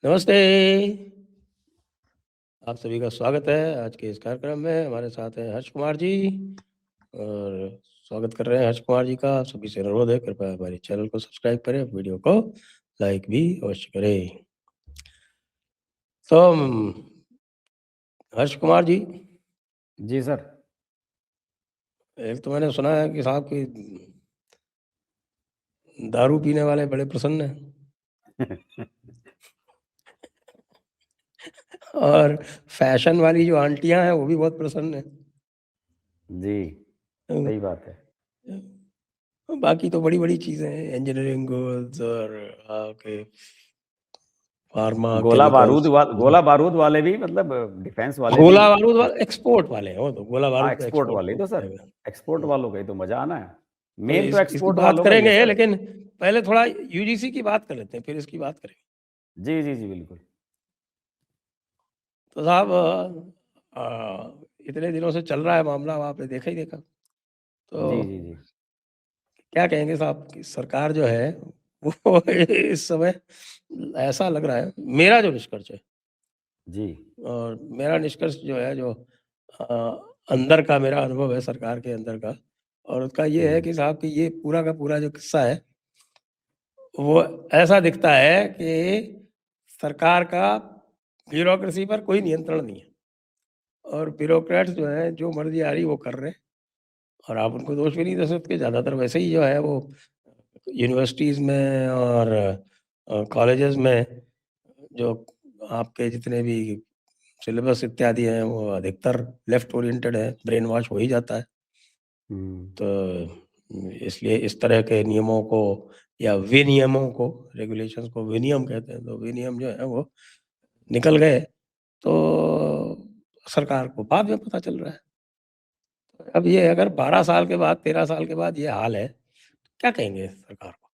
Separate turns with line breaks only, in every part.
नमस्ते। आप सभी का स्वागत है आज के इस कार्यक्रम में। हमारे साथ हैं हर्ष कुमार जी और स्वागत कर रहे हैं हर्ष कुमार जी का। आप सभी से अनुरोध है कृपया हमारे चैनल को सब्सक्राइब करें, वीडियो को लाइक भी अवश्य करें। तो हर्ष कुमार जी,
जी सर।
एक तो मैंने सुना है कि साहब की दारू पीने वाले बड़े प्रसन्न हैं और फैशन वाली जो आंटियां हैं वो भी बहुत प्रसन्न हैं।
जी, सही बात है।
बाकी तो बड़ी-बड़ी चीज़ें हैं, इंजीनियरिंग गोल्स और आपके फार्मा, केमिकल्स।
गोला बारूद वाले भी मतलब डिफेंस वाले भी।
गोला बारूद वाले एक्सपोर्ट वाले हैं वो तो, गोला
हाँ,
बारूद तो
एक्सपोर्ट
एक्सपोर्ट
वाले तो
होता
सर,
है।
एक्सपोर्ट वालों का ही तो मजा आना है।
तो
मेन तो
इसकी
एक्सपोर्ट
बात
वालों का ही है
करेंगे,
सर।
लेकिन पहले थोड़ा यूजीसी की बात कर लेते हैं, फिर इसकी बात करेंगे।
जी जी जी, बिल्कुल।
तो साहब इतने दिनों से चल रहा है मामला, अब आपने देखा ही देखा।
जी
तो
जी जी
क्या कहेंगे साहब कि सरकार जो है वो इस समय ऐसा लग रहा है, मेरा जो निष्कर्ष है
जी
और मेरा निष्कर्ष जो है, जो अंदर का मेरा अनुभव है सरकार के अंदर का, और उसका ये है कि साहब कि ये पूरा का पूरा जो किस्सा है वो ऐसा दिखता है कि सरकार का ब्यूरोक्रेसी पर कोई नियंत्रण नहीं है और ब्यूरोक्रेट्स जो हैं जो मर्जी आ रही वो कर रहे हैं। और आप उनको दोष भी नहीं दे सकते, ज़्यादातर वैसे ही जो है वो यूनिवर्सिटीज़ में और कॉलेजेस में जो आपके जितने भी सिलेबस इत्यादि हैं वो अधिकतर लेफ्ट ओरिएंटेड है, ब्रेन वॉश हो ही जाता है। तो इसलिए इस तरह के नियमों को या विनियमों को, रेगुलेशंस को विनियम कहते हैं, तो विनियम जो है वो निकल गए, तो सरकार को बाद में पता चल रहा है। तो अब ये अगर 12 साल के बाद, 13 साल के बाद ये हाल है, तो क्या कहेंगे सरकार को?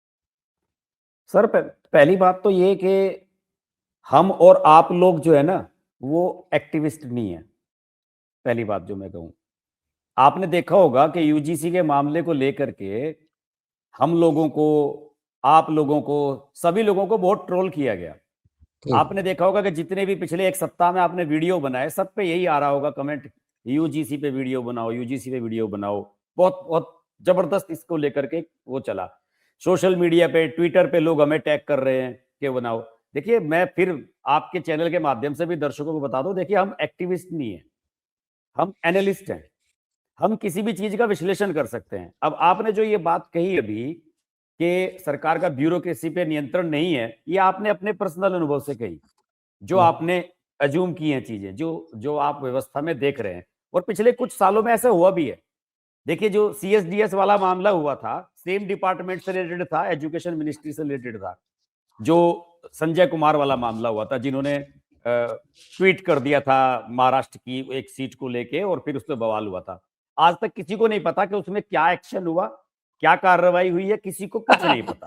सर, पहली बात तो ये कि हम और आप लोग जो है ना, वो एक्टिविस्ट नहीं है। पहली बात जो मैं कहूं, आपने देखा होगा कि यूजीसी के मामले को लेकर के हम लोगों को, आप लोगों को, सभी लोगों को बहुत ट्रोल किया गया। आपने देखा होगा कि जितने भी पिछले एक सप्ताह में आपने वीडियो बनाए, सब पे यही आ रहा होगा कमेंट, यूजीसी पे वीडियो बनाओ, यूजीसी पे वीडियो बनाओ। बहुत बहुत जबरदस्त इसको लेकर के वो चला। सोशल मीडिया पे, ट्विटर पे लोग हमें टैग कर रहे हैं कि बनाओ। देखिए, मैं फिर आपके चैनल के माध्यम से भी दर्शकों को बता दूं, देखिए हम एक्टिविस्ट नहीं है, हम एनालिस्ट हैं। हम किसी भी चीज का विश्लेषण कर सकते हैं। अब आपने जो ये बात कही अभी कि सरकार का ब्यूरोक्रेसी पे नियंत्रण नहीं है, ये आपने अपने पर्सनल अनुभव से कही, जो आपने अज्यूम की हैं चीजें, जो जो आप व्यवस्था में देख रहे हैं। और पिछले कुछ सालों में ऐसा हुआ भी है। देखिए, जो सीएसडीएस वाला मामला हुआ था, सेम डिपार्टमेंट से रिलेटेड था, एजुकेशन मिनिस्ट्री से रिलेटेड था। जो संजय कुमार वाला मामला हुआ था, जिन्होंने ट्वीट कर दिया था महाराष्ट्र की एक सीट को लेके, और फिर उस पर बवाल हुआ था। आज तक किसी को नहीं पता कि उसमें क्या एक्शन हुआ, क्या कार्रवाई हुई है, किसी को कुछ नहीं पता।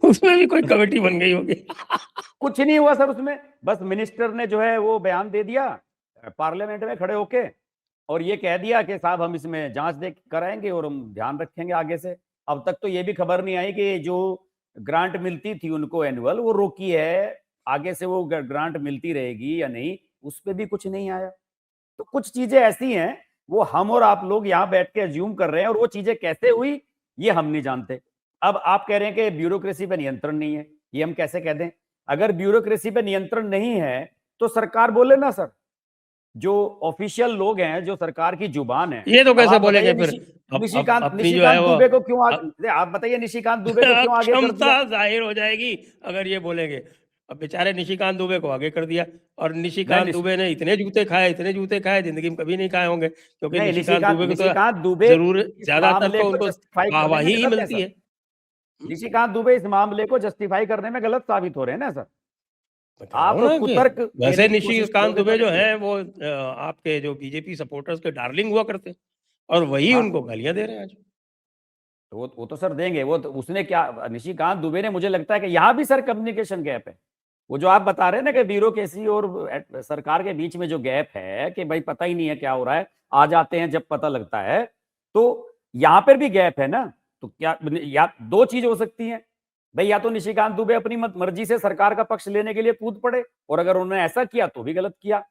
उसमें भी कोई कमेटी बन गई होगी।
कुछ नहीं हुआ सर उसमें। बस मिनिस्टर ने जो है वो बयान दे दिया पार्लियामेंट में खड़े होके, और ये कह दिया कि साहब हम इसमें जांच देख कराएंगे और हम ध्यान रखेंगे आगे से। अब तक तो ये भी खबर नहीं आई कि जो ग्रांट मिलती थी उनको एनुअल, वो रोकी है, आगे से वो ग्रांट मिलती रहेगी या नहीं, उस पर भी कुछ नहीं आया। तो कुछ चीजें ऐसी हैं, वो हम और आप लोग यहाँ बैठ के अज्यूम कर रहे हैं, और वो चीजें कैसे हुई ये हम नहीं जानते। अब आप कह रहे हैं कि ब्यूरोक्रेसी पे नियंत्रण नहीं है, ये हम कैसे कह दें? अगर ब्यूरोक्रेसी पे नियंत्रण नहीं है तो सरकार बोले ना सर। जो ऑफिशियल लोग हैं, जो सरकार की जुबान है।
ये तो
अब
कैसे
आप बताइए,
बोलेंगे फिर? अब
निशिकांत
अपनी जो है
निशिकांत
वो
दुबे को क्यों आप बताइए, निशिकांत दुबे को क्यों आगे कर
क्षमता
दिया?
जाहिर हो जाएगी अगर ये बोलेंगे। अब बेचारे निशिकांत दुबे को आगे कर दिया, और
मैं
निशिकांत दुबे ने इतने जूते खाए, इतने जूते खाए, जिंदगी में कभी नहीं खाए होंगे, क्योंकि
नहीं,
निशिकांत
निशिकांत
दुबे को तो
निशिकांत दुबे
जरूर
इस
ज्यादातर
मामले
तो
को
उनको
जस्टिफाई करने में
वाहवाही ही
गलत है
मिलती
सर।
है।
निशिकांत दुबे इस मामले को जस्टिफाई करने में गलत साबित हो रहे हैं ना सर।
बता रहा
आप
हूँ ना कि
कुतर्क
वैसे
देने की कोशिश
निशिकांत
करोगे तो
दुबे जो
देखिए।
हैं वो आपके जो बीजेपी सपोर्टर्स के डार्लिंग हुआ करते, और वही
हाँ,
उनको गालियां दे रहे हैं आज।
तो वो तो सर देंगे। वो तो उसने क्या, निशिकांत दुबे ने, मुझे लगता है कि यहाँ भी सर कम्युनिकेशन गैप है। वो जो आप बता रहे हैं ना कि ब्यूरोक्रेसी और सरकार के बीच में जो गैप है कि भाई पता ही नहीं है क्या हो रहा है, आ जाते हैं जब पता लगता है, तो यहाँ पर भी गैप है ना। तो क्या, या दो चीज हो सकती है, भाई या तो निशिकांत दुबे अपनी मर्जी से सरकार का पक्ष लेने के लिए कूद पड़े, और अगर उन्होंने ऐसा किया तो भी गलत किया,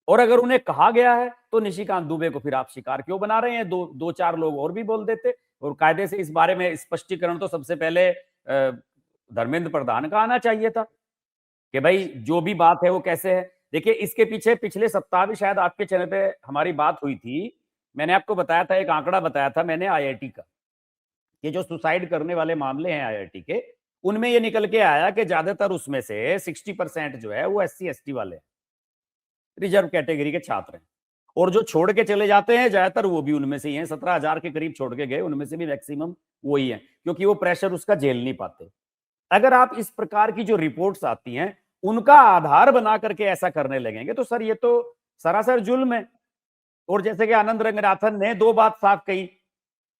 और अगर उन्हें कहा गया है तो निशिकांत दुबे को फिर आप शिकार क्यों बना रहे हैं? दो चार लोग और भी बोल देते, और कायदे से इस बारे में स्पष्टीकरण तो सबसे पहले धर्मेंद्र प्रधान का आना चाहिए था कि भाई जो भी बात है वो कैसे है। देखिए, इसके पीछे पिछले सप्ताह भी शायद आपके चैनल पे हमारी बात हुई थी, मैंने आपको बताया था, एक आंकड़ा बताया था मैंने आईआईटी का, ये जो सुसाइड करने वाले मामले हैं आईआईटी के, उनमें ये निकल के आया कि ज्यादातर उसमें से 60% जो है वो SC ST वाले हैं, रिजर्व कैटेगरी के छात्र हैं, और जो छोड़ के चले जाते हैं ज्यादातर वो भी उनमें से ही हैं। 17,000 के करीब छोड़ के गए, उनमें से भी मैक्सिमम वही है, क्योंकि वो प्रेशर उसका झेल नहीं पाते। अगर आप इस प्रकार की जो रिपोर्ट्स आती हैं उनका आधार बना करके ऐसा करने लगेंगे तो सर ये तो सरासर जुल्म है। और जैसे कि आनंद रंगनाथन ने दो बात साफ कही,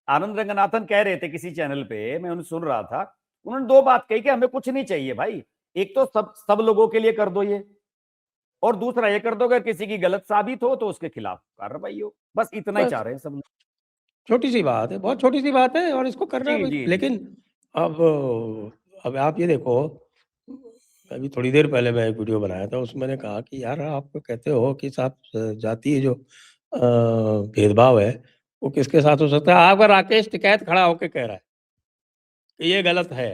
आनंद रंगनाथन कह रहे थे किसी चैनल पे, मैं उन्हें सुन रहा था, उन्होंने दो बात कही कि हमें कुछ नहीं चाहिए भाई, एक तो सब लोगों के लिए कर दो ये, और दूसरा ये कर दो अगर किसी की गलत साबित हो तो उसके खिलाफ कार्रवाई हो, बस इतना ही
बस
चाह रहे हैं सब लोग।
छोटी सी बात है, बहुत छोटी सी बात है, और इसको करना
जी
है।
जी
लेकिन अब आप ये देखो, अभी थोड़ी देर पहले मैं एक वीडियो बनाया था, उसमें मैंने कहा कि यार आप कहते हो कि साहब जातीय जो भेदभाव है वो किसके साथ हो सकता है। अगर राकेश टिकैत खड़ा होकर कह रहा है कि ये गलत है,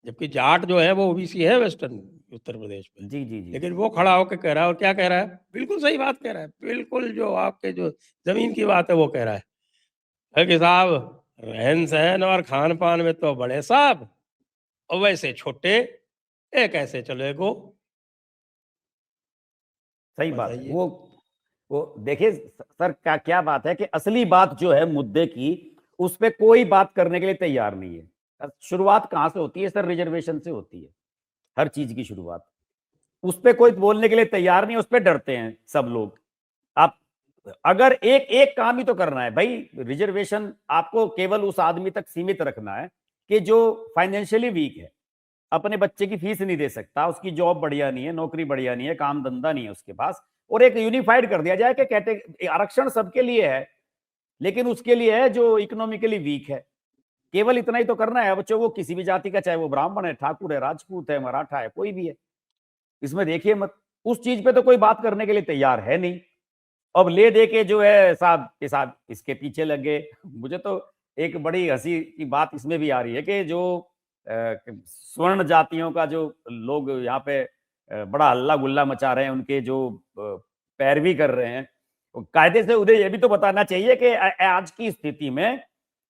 जबकि जाट जो है वो ओबीसी है वेस्टर्न उत्तर प्रदेश में,
जी जी जी
लेकिन वो खड़ा होकर कह रहा है, और क्या कह रहा है, बिल्कुल सही बात कह रहा है, बिल्कुल जो आपके जो जमीन की बात है वो कह रहा है कि साहब रहन सहन और खान पान में तो बड़े साहब, और वैसे छोटे, ये कैसे चलेगो।
सही बात है।
बताइए।
वो देखिए सर, क्या बात है कि असली बात जो है मुद्दे की, उस पर कोई बात करने के लिए तैयार नहीं है। शुरुआत कहां से होती है सर? रिजर्वेशन से होती है हर चीज की शुरुआत। उस पर कोई बोलने के लिए तैयार नहीं, उस पर डरते हैं सब लोग। आप अगर एक एक काम ही तो करना है भाई, रिजर्वेशन आपको केवल उस आदमी तक सीमित रखना है कि जो फाइनेंशियली वीक है, अपने बच्चे की फीस नहीं दे सकता, उसकी जॉब बढ़िया नहीं है, नौकरी बढ़िया नहीं है, काम धंधा नहीं है उसके पास, और एक यूनिफाइड कर दिया जाए कि कैटेगरी आरक्षण सबके लिए है, लेकिन उसके लिए है जो इकोनॉमिकली वीक है। केवल इतना ही तो करना है बच्चों को, किसी भी जाति का, चाहे वो ब्राह्मण है, ठाकुर है, राजपूत है, मराठा है, कोई भी है, इसमें देखिए मत, उस चीज पे तो कोई बात करने के लिए तैयार है नहीं। अब ले दे के जो है साहब इसके पीछे लग गए। मुझे तो एक बड़ी हंसी की बात इसमें भी आ रही है कि जो स्वर्ण जातियों का जो लोग यहाँ पे बड़ा हल्ला गुल्ला मचा रहे हैं, उनके जो पैरवी कर रहे हैं, कायदे से उन्हें यह भी तो बताना चाहिए कि आज की स्थिति में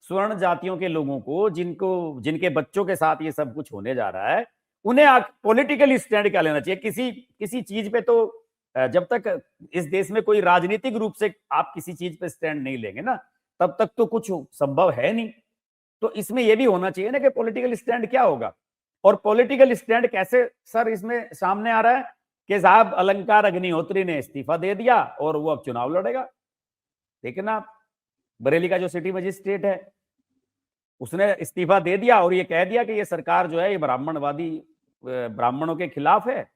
स्वर्ण जातियों के लोगों को, जिनके बच्चों के साथ ये सब कुछ होने जा रहा है, उन्हें पॉलिटिकली स्टैंड क्या लेना चाहिए किसी चीज पे। तो जब तक इस देश में कोई राजनीतिक रूप से आप किसी चीज पे स्टैंड नहीं लेंगे ना, तब तक तो कुछ संभव है नहीं। तो इसमें यह भी होना चाहिए ना कि पॉलिटिकल स्टैंड क्या होगा, और पॉलिटिकल स्टैंड कैसे सर इसमें सामने आ रहा है कि साहब अलंकार अग्निहोत्री ने इस्तीफा दे दिया और वो अब चुनाव लड़ेगा। देखिए ना, बरेली का जो सिटी मजिस्ट्रेट है उसने इस्तीफा दे दिया और ये कह दिया कि ये सरकार जो है ये ब्राह्मणवादी, ब्राह्मणों के खिलाफ है,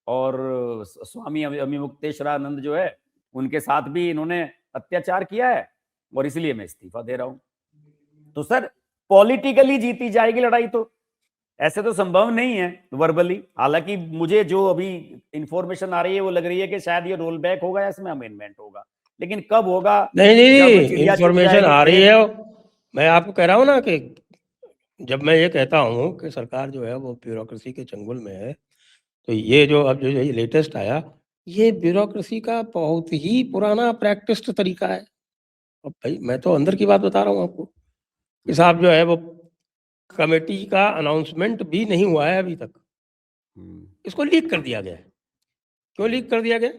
और स्वामी अमिमुक्तेश्वरानंद जो है उनके साथ भी इन्होंने अत्याचार किया है, और इसलिए मैं इस्तीफा दे रहा हूं। तो सर पॉलिटिकली जीती जाएगी लड़ाई, तो ऐसे तो संभव नहीं है वर्बली। हालांकि मुझे जो अभी इंफॉर्मेशन आ रही है वो लग रही है कि शायद ये रोल बैक होगा या इसमें अमेंडमेंट होगा, लेकिन कब होगा?
नहीं,
जब चिड़िया चुग
इंफॉर्मेशन
जाएगी
आ रही
खेत।
है। मैं आपको कह रहा हूँ ना कि जब मैं ये कहता हूँ कि सरकार जो है वो ब्यूरोक्रेसी के चंगुल में है, तो ये जो अब जो ये लेटेस्ट आया, ये ब्यूरोक्रेसी का बहुत ही पुराना प्रैक्टिस्ड तरीका है। अब भाई मैं तो अंदर की बात बता रहा हूँ आपको कि साहब जो है वो कमेटी का अनाउंसमेंट भी नहीं हुआ है अभी तक, इसको लीक कर दिया गया है। क्यों लीक कर दिया गया?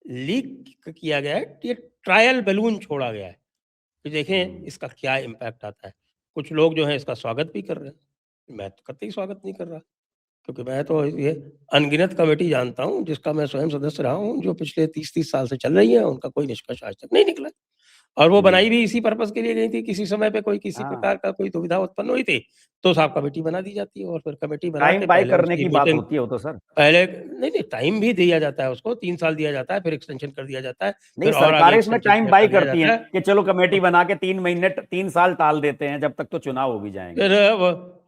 लीक किया गया है, ये ट्रायल बैलून छोड़ा गया है कि देखें इसका क्या इम्पैक्ट आता है। कुछ लोग जो है इसका स्वागत भी कर रहे हैं, मैं तो कतई स्वागत नहीं कर रहा, क्योंकि मैं तो ये अनगिनत कमेटी जानता हूँ जिसका मैं स्वयं सदस्य रहा हूँ, जो पिछले 30-30 साल से चल रही है, उनका कोई निष्कर्ष आज तक नहीं निकला। और वो बनाई भी इसी पर्पस के लिए गई थी, किसी समय पे कोई किसी प्रकार का कोई दुविधा उत्पन्न हुई थी तो साहब कमेटी बना दी जाती है, और फिर कमेटी बना के
टाइम बाय
पहले
करने
उसकी
की बात
मीटिंग,
होती है वो तो सर।
पहले नहीं टाइम भी दिया जाता है उसको, 3 साल दिया जाता है, फिर एक्सटेंशन कर दिया जाता है,
नहीं,
फिर और आगे
सरकारें इसमें
एक्सटेंशन
टाइम बाय
कर दिया
करती
जाता
हैं
है।
कि चलो कमेटी बना के 3 महीने 3 साल टाल देते हैं, जब तक तो चुनाव हो भी जाएंगे।
फिर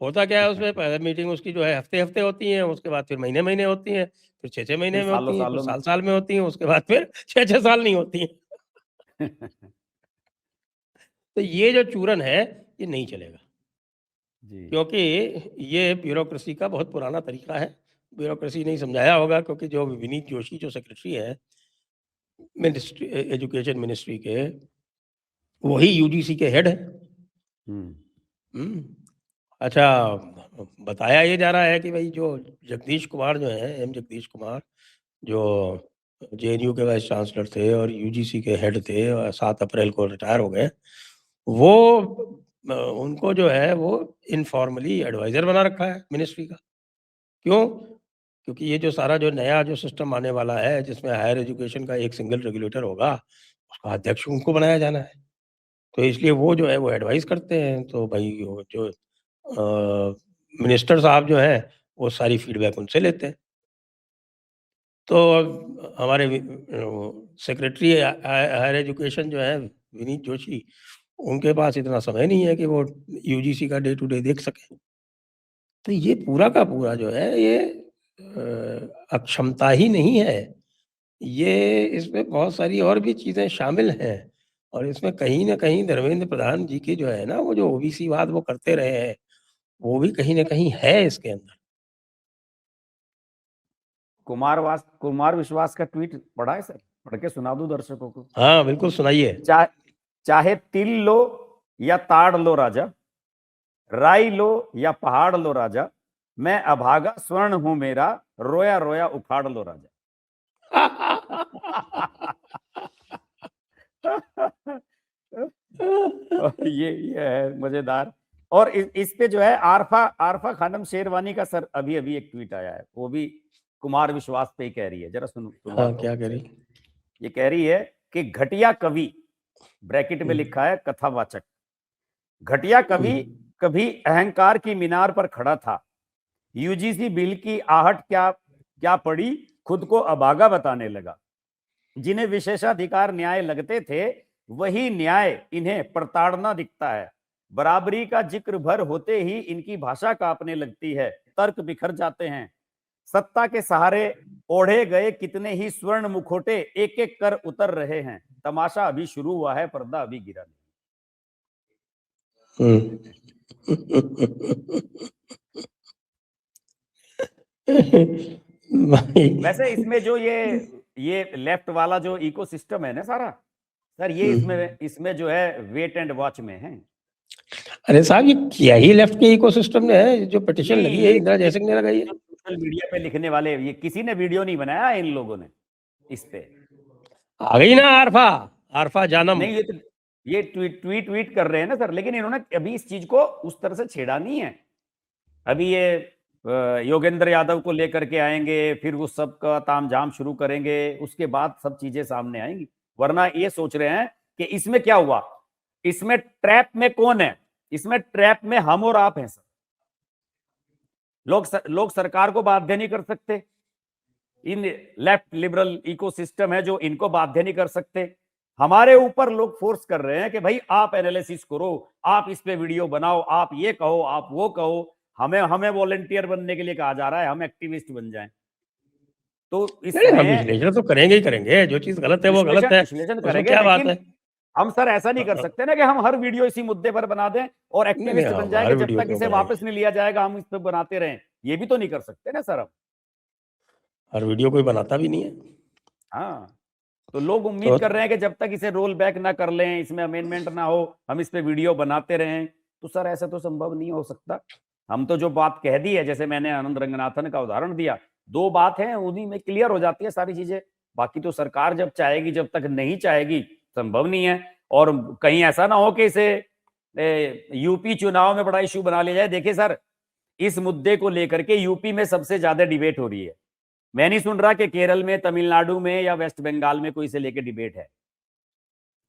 होता क्या है उसमें, पहले मीटिंग उसकी जो है हफ्ते-हफ्ते होती है, उसके बाद फिर महीने-महीने होती है, फिर 6-6 महीने
फिर
में होती हैं, फिर
सालों-सालों में।
साल-साल में होती हैं, उसके बाद फिर 6-6 साल नहीं होती हैं। तो ये जो चूरन है, ये नहीं चलेगा,
जी।
क्योंकि ये ब्यूरोक्रेसी का बहुत पुराना तरीका है। ब्यूरोक्रेसी नहीं समझाया होगा, क्योंकि जो विनीत जोशी जो सेक्रेटरी है मिनिस्ट्री एजुकेशन मिनिस्ट्री के, वही यूजीसी के हेड हैं।
हुँ।
हुँ। अच्छा, बताया ये जा रहा है कि भई जो जगदीश कुमार जो हैं, एम जगदीश कुमार, जो जेएनयू के वाइस चांसलर थे और यूजीसी के हेड थे और 7 अप्रैल को रिटायर हो गए, वो उनको जो है वो इन्फॉर्मली एडवाइज़र बना रखा है मिनिस्ट्री का। क्यों? क्योंकि ये जो सारा जो नया जो सिस्टम आने वाला है, जिसमें हायर एजुकेशन का एक सिंगल रेगुलेटर होगा, उसका अध्यक्ष उनको बनाया जाना है। तो इसलिए वो जो है वो एडवाइस करते हैं, तो भई वो जो मिनिस्टर साहब जो हैं, वो सारी फीडबैक उनसे लेते हैं। तो हमारे सेक्रेटरी हायर एजुकेशन जो है विनीत जोशी, उनके पास इतना समय नहीं है कि वो यूजीसी का डे टू डे देख सकें। तो ये पूरा का पूरा जो है ये अक्षमता ही नहीं है, ये इसमें बहुत सारी और भी चीज़ें शामिल हैं, और इसमें कहीं न कहीं धर्मेंद्र प्रधान जी की जो है ना, वो जो ओबीसी वाद वो करते रहे हैं, वो भी कहीं न कहीं है इसके अंदर।
कुमार विश्वास का ट्वीट पढ़ा है सर? पढ़ के सुना दूँ दर्शकों को?
हाँ, बिल्कुल सुनाइए।
चा चाहे तिल लो या ताड़ लो राजा, राई लो या पहाड़ लो राजा, मैं अभागा स्वर्ण हूं मेरा, रोया रोया उखाड़ लो राजा। और ये है मजेदार। और इस पे जो है आरफा आरफा खानम शेरवानी का सर अभी अभी एक ट्वीट आया है, वो भी कुमार विश्वास पे ही कह रही है, जरा
हाँ,
सुनवाता हूँ
क्या
आपसे।
करी?
ये कह रही है कि घटिया कवि, ब्रैकेट में लिखा है कथावाचक, घटिया कवि कभी अहंकार की मीनार पर खड़ा था, यूजीसी बिल की आहट क्या क्या पड़ी, खुद को अभागा बताने लगा, जिन्हें विशेषाधिकार न्याय लगते थे वही न्याय इन्हें प्रताड़ना दिखता है, बराबरी का जिक्र भर होते ही इनकी भाषा कांपने लगती है, तर्क बिखर जाते हैं, सत्ता के सहारे ओढ़े गए कितने ही स्वर्ण मुखोटे एक एक कर उतर रहे हैं, तमाशा अभी शुरू हुआ है, पर्दा अभी गिरा
भाई।
नहीं। वैसे इसमें जो ये लेफ्ट वाला जो इकोसिस्टम है ना सारा, सर ये इसमें इसमें जो है वेट एंड वॉच में है।
अरे साहब, ये क्या ही लेफ्ट के इकोसिस्टम में है, जो पिटीशन
नहीं,
लगी है
ये
इंदिरा जयसिंह ने लगाई है।
सोशल मीडिया पे लिखने वाले, ये किसी ने वीडियो नहीं बनाया इन लोगों ने इस पे।
आ गई ना आरफा, आरफा जानम।
नहीं, ये तो ये ट्वीट ट्वीट कर रहे हैं ना सर, लेकिन इन्होंने अभी इस चीज को उस तरह से छेड़ा नहीं है। अभी ये योगेंद्र यादव को लेकर के आएंगे, फिर उस सब का तामझाम शुरू करेंगे, उसके बाद सब चीजें सामने आएंगी। वरना ये सोच रहे हैं कि इसमें क्या हुआ, इसमें ट्रैप में कौन है, इसमें ट्रैप में हम और आप हैं सर। लोग सरकार को बाध्य नहीं कर सकते, इन लेफ्ट लिबरल इकोसिस्टम है जो इनको बाध्य नहीं कर सकते, हमारे ऊपर लोग फोर्स कर रहे हैं कि भाई आप एनालिसिस करो, आप इस पे वीडियो बनाओ, आप ये कहो, आप वो कहो, हमें हमें वॉलंटियर बनने के लिए कहा जा रहा है, हम एक्टिविस्ट बन जाएं। तो
नहीं, हम
इसमें
विश्लेषण तो करेंगे ही करेंगे, जो चीज़ गलत है वो गलत
विश्लेषण
है,
विश्लेषण
उसमें
करेंगे,
क्या बात
लेकिन
है?
हम सर ऐसा नहीं कर सकते ना कि हम हर वीडियो इसी मुद्दे पर बना दें और
नहीं, नहीं,
एक्टिविस्ट बन
हम हर
जाएंगे, जब
वीडियो
तक
क्यों
इसे
बनाएँगे?
वापस नहीं लिया जाएगा हम इस पर बनाते रहें। ये भी तो नहीं कर सकते ना सर हम।
हर वीडियो कोई बनाता भी नहीं है।
हाँ, तो लोग
तो
उम्मीद कर रहे हैं कि जब तक इसे रोल बैक ना कर लें, इसमें अमेंडमेंट ना हो, हम इस पे वीडियो बनाते रहें। तो सर ऐसा तो संभव नहीं हो सकता। हम तो जो बात कह दी है, जैसे मैंने आनंद रंगनाथन का उदाहरण दिया, 2 बात है, उन्हीं में क्लियर हो जाती है सारी चीजें। बाकी तो सरकार जब चाहेगी, जब तक नहीं चाहेगी संभव नहीं है। और कहीं ऐसा ना हो कि इसे यूपी चुनाव में बड़ा इश्यू बना लिया जाए। देखिए सर, इस मुद्दे को लेकर के यूपी में सबसे ज्यादा डिबेट हो रही है। मैं नहीं सुन रहा कि केरल में, तमिलनाडु में या वेस्ट बंगाल में कोई इसे लेके डिबेट है।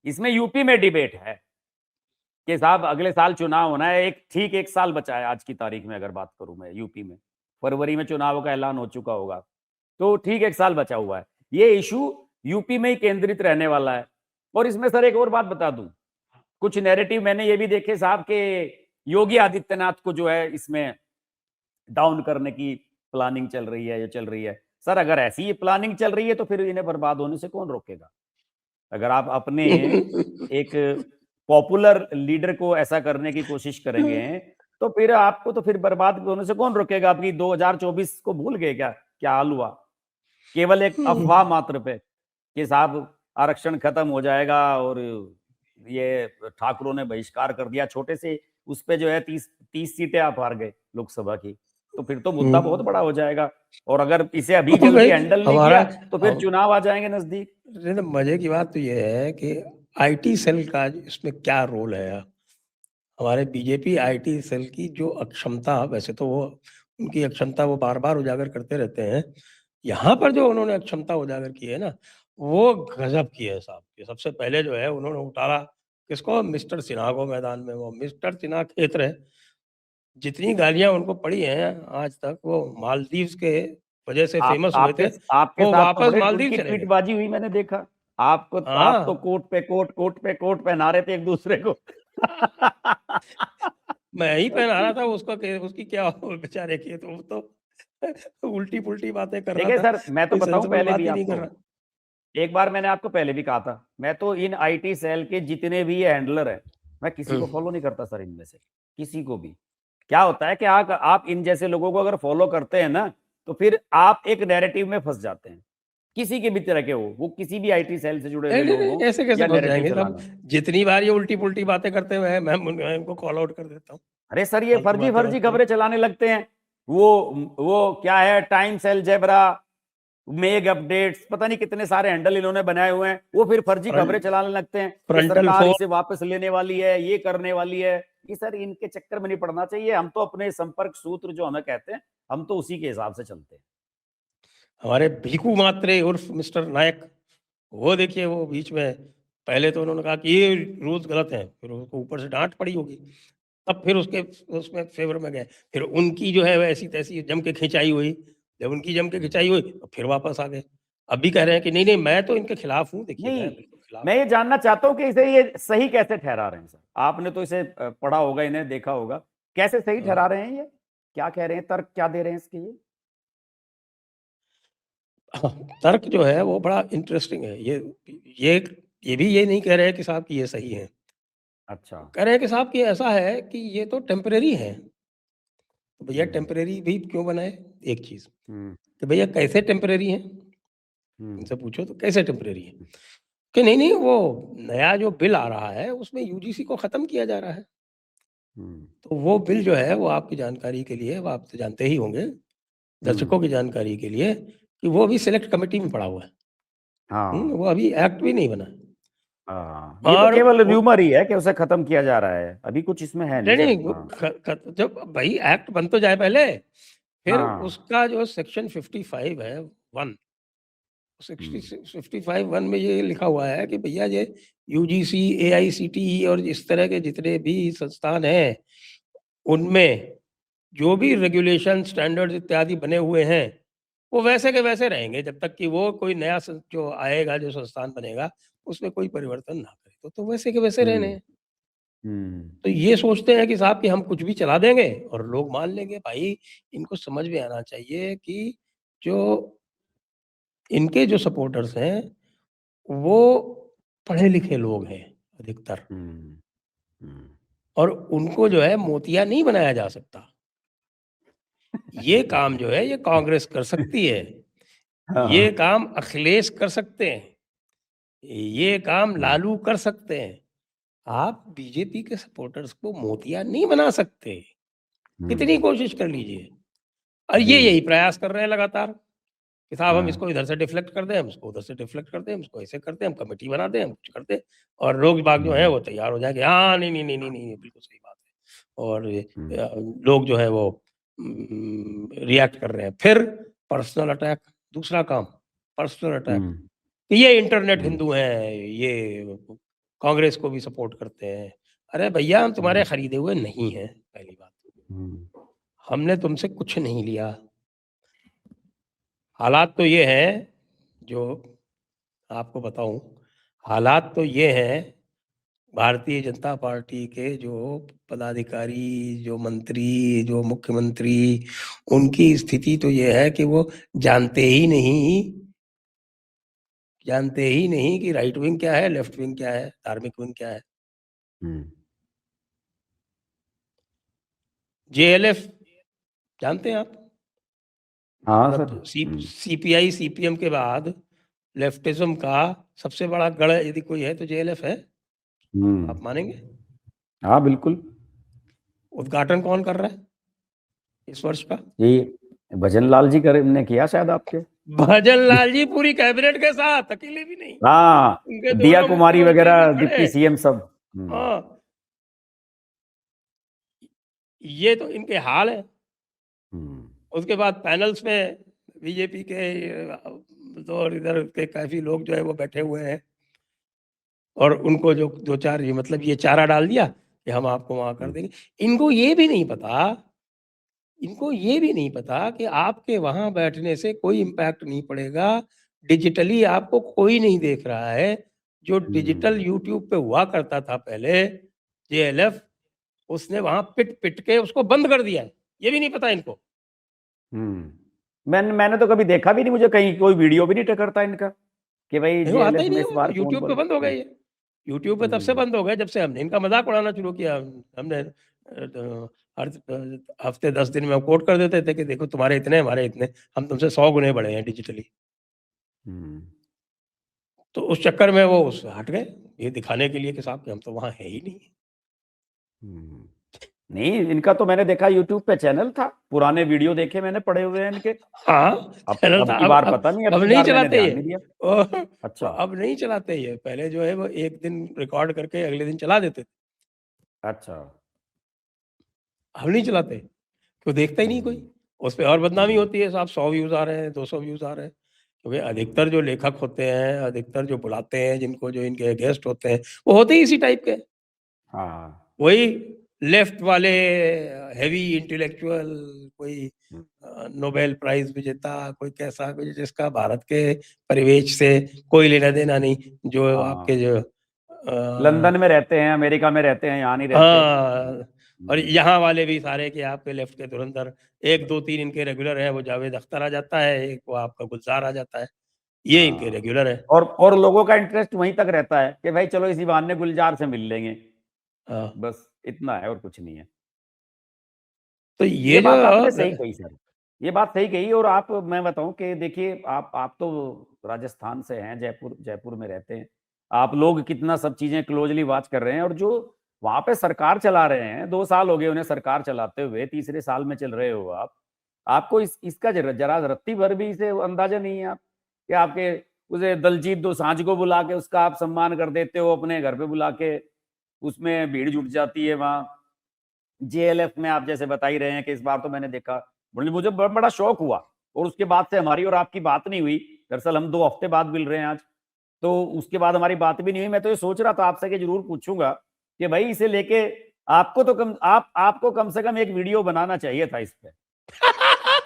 इसमें यूपी में डिबेट है कि साहब अगले साल चुनाव होना है, ठीक एक साल बचा है आज की तारीख में, अगर बात करूं मैं यूपी में, फरवरी में चुनाव का ऐलान हो चुका होगा, तो ठीक एक साल बचा हुआ है। ये इशू यूपी में ही केंद्रित रहने वाला है। और इसमें सर एक और बात बता दूं, कुछ नैरेटिव मैंने ये भी देखे साहब के योगी आदित्यनाथ को जो है इसमें डाउन करने की प्लानिंग चल रही है या चल रही है। सर अगर ऐसी ये प्लानिंग चल रही है तो फिर इन्हें बर्बाद होने से कौन रोकेगा? अगर आप अपने एक पॉपुलर लीडर को ऐसा करने की कोशिश करेंगे तो फिर आपको तो फिर बर्बाद होने से कौन रोकेगा? आपकी 2024 को भूल गए क्या? क्या हाल हुआ? केवल एक अफवाह मात्र पे कि साहब आरक्षण खत्म हो जाएगा और ये ठाकुरों ने बहिष्कार कर दिया छोटे से उस पे जो है 30 सीटें आप हार गए लोकसभा की, तो फिर तो मुद्दा बहुत बड़ा हो जाएगा। और अगर इसे अभी जल्दी
भाई
हैंडल नहीं
हमारा
किया तो फिर चुनाव आ जाएंगे नजदीक।
मजे की बात तो ये है कि आईटी सेल का इसमें क्या रोल है। हमारे बीजेपी आईटी सेल की जो अक्षमता, वैसे तो वो उनकी अक्षमता वो बार बार उजागर करते रहते हैं, यहाँ पर जो उन्होंने अक्षमता उजागर की है ना, वो गजब की है साहब। कि सबसे पहले जो है उन्होंने उतारा किसको, मिस्टर सिन्हा को मैदान में। वो मिस्टर सिन्हा खेत रहे, जितनी गालियां उनको पड़ी हैं आज तक, वो मालदीव्स के वजह से
आप
फेमस हुए थे,
आपके
वो
साथ तो
वापस
बड़े
मालदीव
उनकी
चले गए।
ट्वीटबाजी हुई मैंने देखा। आपको आप तो
हाँ,
कोट पे कोट कोट पे कोट पहना रहे थे एक दूसरे को।
मैं ही पहना रहा था उसको उसकी क्या बेचारे की, तो वो तो उल्टी पुल्टी बातें कर रहा
देखिए
था,
सर मैं तो
कोई
बताऊं
सेंसिबल
पहले
बात
भी
ही नहीं कर
आपको,
रहा।
एक बार मैंने आपको पहले भी कहा था, मैं तो इन आईटी सेल के जितने भी हैंडलर हैं मैं किसी को
हम्म।
फॉलो नहीं करता सर इनमें से, किसी को भी। क्या होता है कि आप इन जैसे लोगों को अगर फॉलो करते हैं ना तो फिर आप एक नैरेटिव में फंस जाते हैं, किसी के भी तरह के हो, वो किसी भी आईटी सेल से जुड़े
नहीं
हुए
नहीं
लोग
नहीं,
हों
ऐसे कैसे
या
फंस
नैरेटिव
जाएंगे साहब।
चलाना।
जितनी बार ये उल्टी पुल्टी बातें करते हुए हैं, मैं इनको कॉल आउट कर देता हूँ।
अरे सर ये
फालतू
फर्जी
बातें
फर्जी
मत करो।
खबरें चलाने लगते हैं। वो वो क्या है, टाइम्स अलजेब्रा, मेग अपडेट्स, पता नहीं कितने सारे हैंडल इन्होंने बनाए हुए हैं, वो फिर फर्जी खबरें
फ्रंट
चलाने लगते हैं कि
फ्रंटल
सरकार
फोर
इसे वापस लेने वाली है, ये करने वाली है। ये सर इनके चक्कर में नहीं पड़ना चाहिए। हम तो अपने संपर्क सूत्र जो हमें कहते हैं हम तो उसी के हिसाब से चलते हैं।
हमारे भीखू मात्रे उर्फ मिस्टर नायक, वो देखिए वो बीच में पहले तो उन्होंने कहा कि ये रूल्स गलत हैं, फिर उसको ऊपर से डांट पड़ी होगी, तब फिर उसके उसमें फेवर में गए। फिर उनकी जो है ऐसी तैसी जम के खिंचाई हुई, जब उनकी जम के खिंचाई हुई तो फिर वापस आ गए। अभी कह रहे हैं कि नहीं नहीं मैं तो इनके खिलाफ हूँ। देखिए
नहीं,
मैं बिल्कुल खिलाफ
मैं
हूँ।
ये जानना चाहता हूं कि इसे ये सही कैसे ठहरा रहे हैं सर? आपने तो इसे पढ़ा होगा, इन्हें देखा होगा, कैसे सही ठहरा रहे हैं ये? क्या कह रहे हैं, तर्क क्या दे रहे हैं इसके ये?
हाँ, तर्क जो है वो बड़ा इंटरेस्टिंग है। ये ये भी ये नहीं कह रहे हैं कि साहब कि ये सही है।
अच्छा।
कह रहे हैं कि साहब कि ऐसा है कि ये तो टेम्परेरी है। तो भैया
हम्म।
टेम्परेरी भी क्यों बनाए? एक चीज़,
हम्म।
कि भैया कैसे टेम्परेरी है?
हम्म।
उनसे पूछो तो कैसे टेम्परेरी है? कि नहीं, नहीं वो नया जो बिल आ रहा है उसमें यूजीसी को खत्म किया जा रहा है।
हम्म।
तो वो बिल जो है वो आपकी जानकारी के लिए, वो आप तो जानते ही होंगे,
हम्म।
दर्शकों की जानकारी के लिए, कि वो अभी सिलेक्ट कमिटी में पड़ा हुआ है।
हाँ।
वो अभी एक्ट भी नहीं बना है।
हाँ, ये तो
और
केवल
वो
र्यूमर ही है कि उसे खत्म किया जा रहा है, अभी कुछ इसमें है नहीं
नहीं,
सर।
नहीं वो
हाँ।
जब भाई एक्ट बन तो जाए पहले, फिर
हाँ।
उसका जो सेक्शन 55 है 1,
हम्म।
55 1 में ये लिखा हुआ है कि भैया ये यूजीसी, एआईसीटीई और इस तरह के जितने भी संस्थान हैं, उनमें जो भी रेगुलेशन, स्टैंडर्ड्स इत्यादि बने हुए हैं, वो वैसे के वैसे रहेंगे जब तक कि वो कोई नया जो आएगा, जो संस्थान बनेगा, उसमें कोई परिवर्तन ना करे। तो वैसे के वैसे रहने
हम्म।
हैं।
हम्म।
तो ये सोचते हैं कि साहब कि हम कुछ भी चला देंगे और लोग मान लेंगे। भाई इनको समझ में आना चाहिए कि जो इनके जो सपोर्टर्स हैं, वो पढ़े लिखे लोग हैं अधिकतर,
हम्म। हम्म।
और उनको जो है मोतिया नहीं बनाया जा सकता। ये काम जो है ये कांग्रेस कर सकती है, ये
हाँ।
काम अखिलेश कर सकते हैं, ये काम
हम्म।
लालू कर सकते हैं। आप बीजेपी के सपोर्टर्स को मोतिया नहीं बना सकते, कितनी
हम्म।
कोशिश कर लीजिए। और
जी।
ये यही प्रयास कर रहे हैं लगातार कि साहब हम
हाँ।
इसको इधर से डिफ्लेक्ट कर दें, हम इसको उधर से डिफ्लेक्ट कर दें, हम इसको ऐसे करते हैं, हम कमेटी बना दें, हम कुछ करते हैं, और लोग बाग जो हैं
हम्म।
वो तैयार हो जाएंगे, हाँ नहीं नहीं नहीं नहीं नहीं बिल्कुल सही बात है। और
हम्म।
लोग जो है वो रिएक्ट कर रहे हैं। फिर पर्सनल अटैक, दूसरा काम, पर्सनल अटैक,
हम्म।
कि ये इंटरनेट
हम्म।
हिंदू हैं, ये कांग्रेस को भी सपोर्ट करते हैं। अरे भैया हम तुम्हारे
हम्म।
खरीदे हुए नहीं हैं, पहली बात।
हम्म।
हमने तुमसे कुछ नहीं लिया। हालात तो ये हैं, जो आपको बताऊं, हालात तो ये हैं, भारतीय जनता पार्टी के जो पदाधिकारी, जो मंत्री, जो मुख्यमंत्री, उनकी स्थिति तो ये है कि वो जानते ही नहीं कि राइट विंग क्या है, लेफ्ट विंग क्या है, धार्मिक विंग क्या है। जेएलएफ जानते हैं आप?
हाँ सर।
मतलब सीपीआई सीपीएम के बाद लेफ्टिज्म का सबसे बड़ा गढ़ यदि कोई है तो जेएलएफ है। आप मानेंगे?
हाँ बिल्कुल।
उद्घाटन कौन कर रहा है इस वर्ष का?
ये भजन लाल जी ने किया शायद आपके।
भजन लाल जी पूरी कैबिनेट के साथ, अकेले भी नहीं।
हाँ,
उनके
दिया
दोनों
कुमारी
मुख्यमंत्री
वगैरह,
भी खड़े
डिप्टी
हैं।
सीएम सब।
हाँ, ये तो इनके हाल है। उसके बाद पैनल्स में बीजेपी के तो और इधर के काफी लोग जो है वो बैठे हुए हैं और उनको जो दो चार ये मतलब ये चारा डाल दिया कि हम आपको वहां कर देंगे। इनको ये भी नहीं पता कि आपके वहां बैठने से कोई इम्पैक्ट नहीं पड़ेगा। डिजिटली आपको कोई नहीं देख रहा है। जो डिजिटल यूट्यूब पे हुआ करता था पहले जेएलएफ, उसने वहां पिट पिट के उसको बंद कर दिया है। ये भी नहीं पता इनको।
मैंने तो कभी देखा भी नहीं, मुझे कहीं कोई वीडियो भी नहीं टकरता इनका कि भाई
नहीं, वो आता
जेएलएफ
ही
में
नहीं है,
इस
वो
बार कौन
यूट्यूब पे
कौन।
बंद हो गए ये। यूट्यूब पे तब से बंद हो गए जब से हमने इनका मजाक उड़ाना शुरू किया। हमने हर हफ्ते 10 दिन में हम कोट कर देते थे कि देखो तुम्हारे इतने हमारे इतने, हम तुमसे 100 गुने बड़े हैं डिजिटली। तो उस चक्कर में वो उस हट गए ये दिखाने के लिए कि साहब कि हम तो वहां है ही नहीं।
नहीं, इनका तो मैंने देखा यूट्यूब पे चैनल था, पुराने वीडियो देखे मैंने, पड़े हुए हैं इनके।
हाँ, चैनल
अब
था।
की बार पता नहीं, अब
अब
की
नहीं
बार मैंने
चलाते
ध्यान
ये।
नहीं दिया। अच्छा।
अब नहीं चलाते ये। पहले जो है वो एक दिन रिकॉर्ड करके अगले दिन चला देते थे।
अच्छा।
अब नहीं चलाते, तो देखता ही नहीं कोई। उस पे और बदनामी होती है साहब, 100 व्यूज आ रहे हैं, 200 व्यूज आ रहे हैं। क्योंकि अधिकतर जो लेखक होते हैं, अधिकतर जो बुलाते हैं, जिनको जो इनके गेस्ट होते हैं, वो होते ही इसी टाइप के।
हाँ।
वही लेफ्ट वाले हैवी इंटेलेक्चुअल, कोई नोबेल प्राइज विजेता, कोई कैसा, कोई जिसका भारत के परिवेश से कोई लेना देना नहीं, जो आपके जो
लंदन में रहते हैं, अमेरिका में रहते हैं, यहाँ नहीं रहते।
हाँ, और यहाँ वाले भी सारे के आपके लेफ्ट के धुरंधर, 1 2 3 इनके रेगुलर है। वो जावेद अख्तर आ जाता है, एक वो आपका गुलजार आ जाता है, ये इनके रेगुलर है।
और लोगों का इंटरेस्ट वहीं तक रहता है कि भाई चलो इसी बहाने गुलजार से मिल लेंगे,
हाँ,
बस इतना है और कुछ नहीं है।
तो
ये
ये जो
बात आपने सही कही सर, ये बात सही कही। और आप, मैं बताऊं कि देखिए, आप तो राजस्थान से हैं, जयपुर में रहते हैं। आप लोग कितना सब चीजें क्लोजली वॉच कर रहे हैं, और जो वहां पे सरकार चला रहे हैं, 2 साल हो गए उन्हें सरकार चलाते हुए, तीसरे साल में चल रहे हो आप। आपको इसका जरा रत्ती भर भी इसे अंदाजा नहीं है आप कि आपके उसे दलजीत दोसांझ को बुला के उसका आप सम्मान कर देते हो, अपने घर पे बुला के उसमें भीड़ जुट जाती है वहां। जेएलएफ में आप जैसे बता ही रहे हैं कि इस बार तो मैंने देखा, मुझे बड़ा शौक हुआ। और उसके बाद से हमारी और आपकी बात नहीं हुई। दरअसल हम 2 हफ्ते बाद मिल रहे हैं आज, तो उसके बाद हमारी बात भी नहीं हुई। मैं तो ये सोच रहा था आपसे कि जरूर पूछूंगा कि भाई इसे लेके आपको तो आपको कम से कम एक वीडियो बनाना चाहिए था इस पे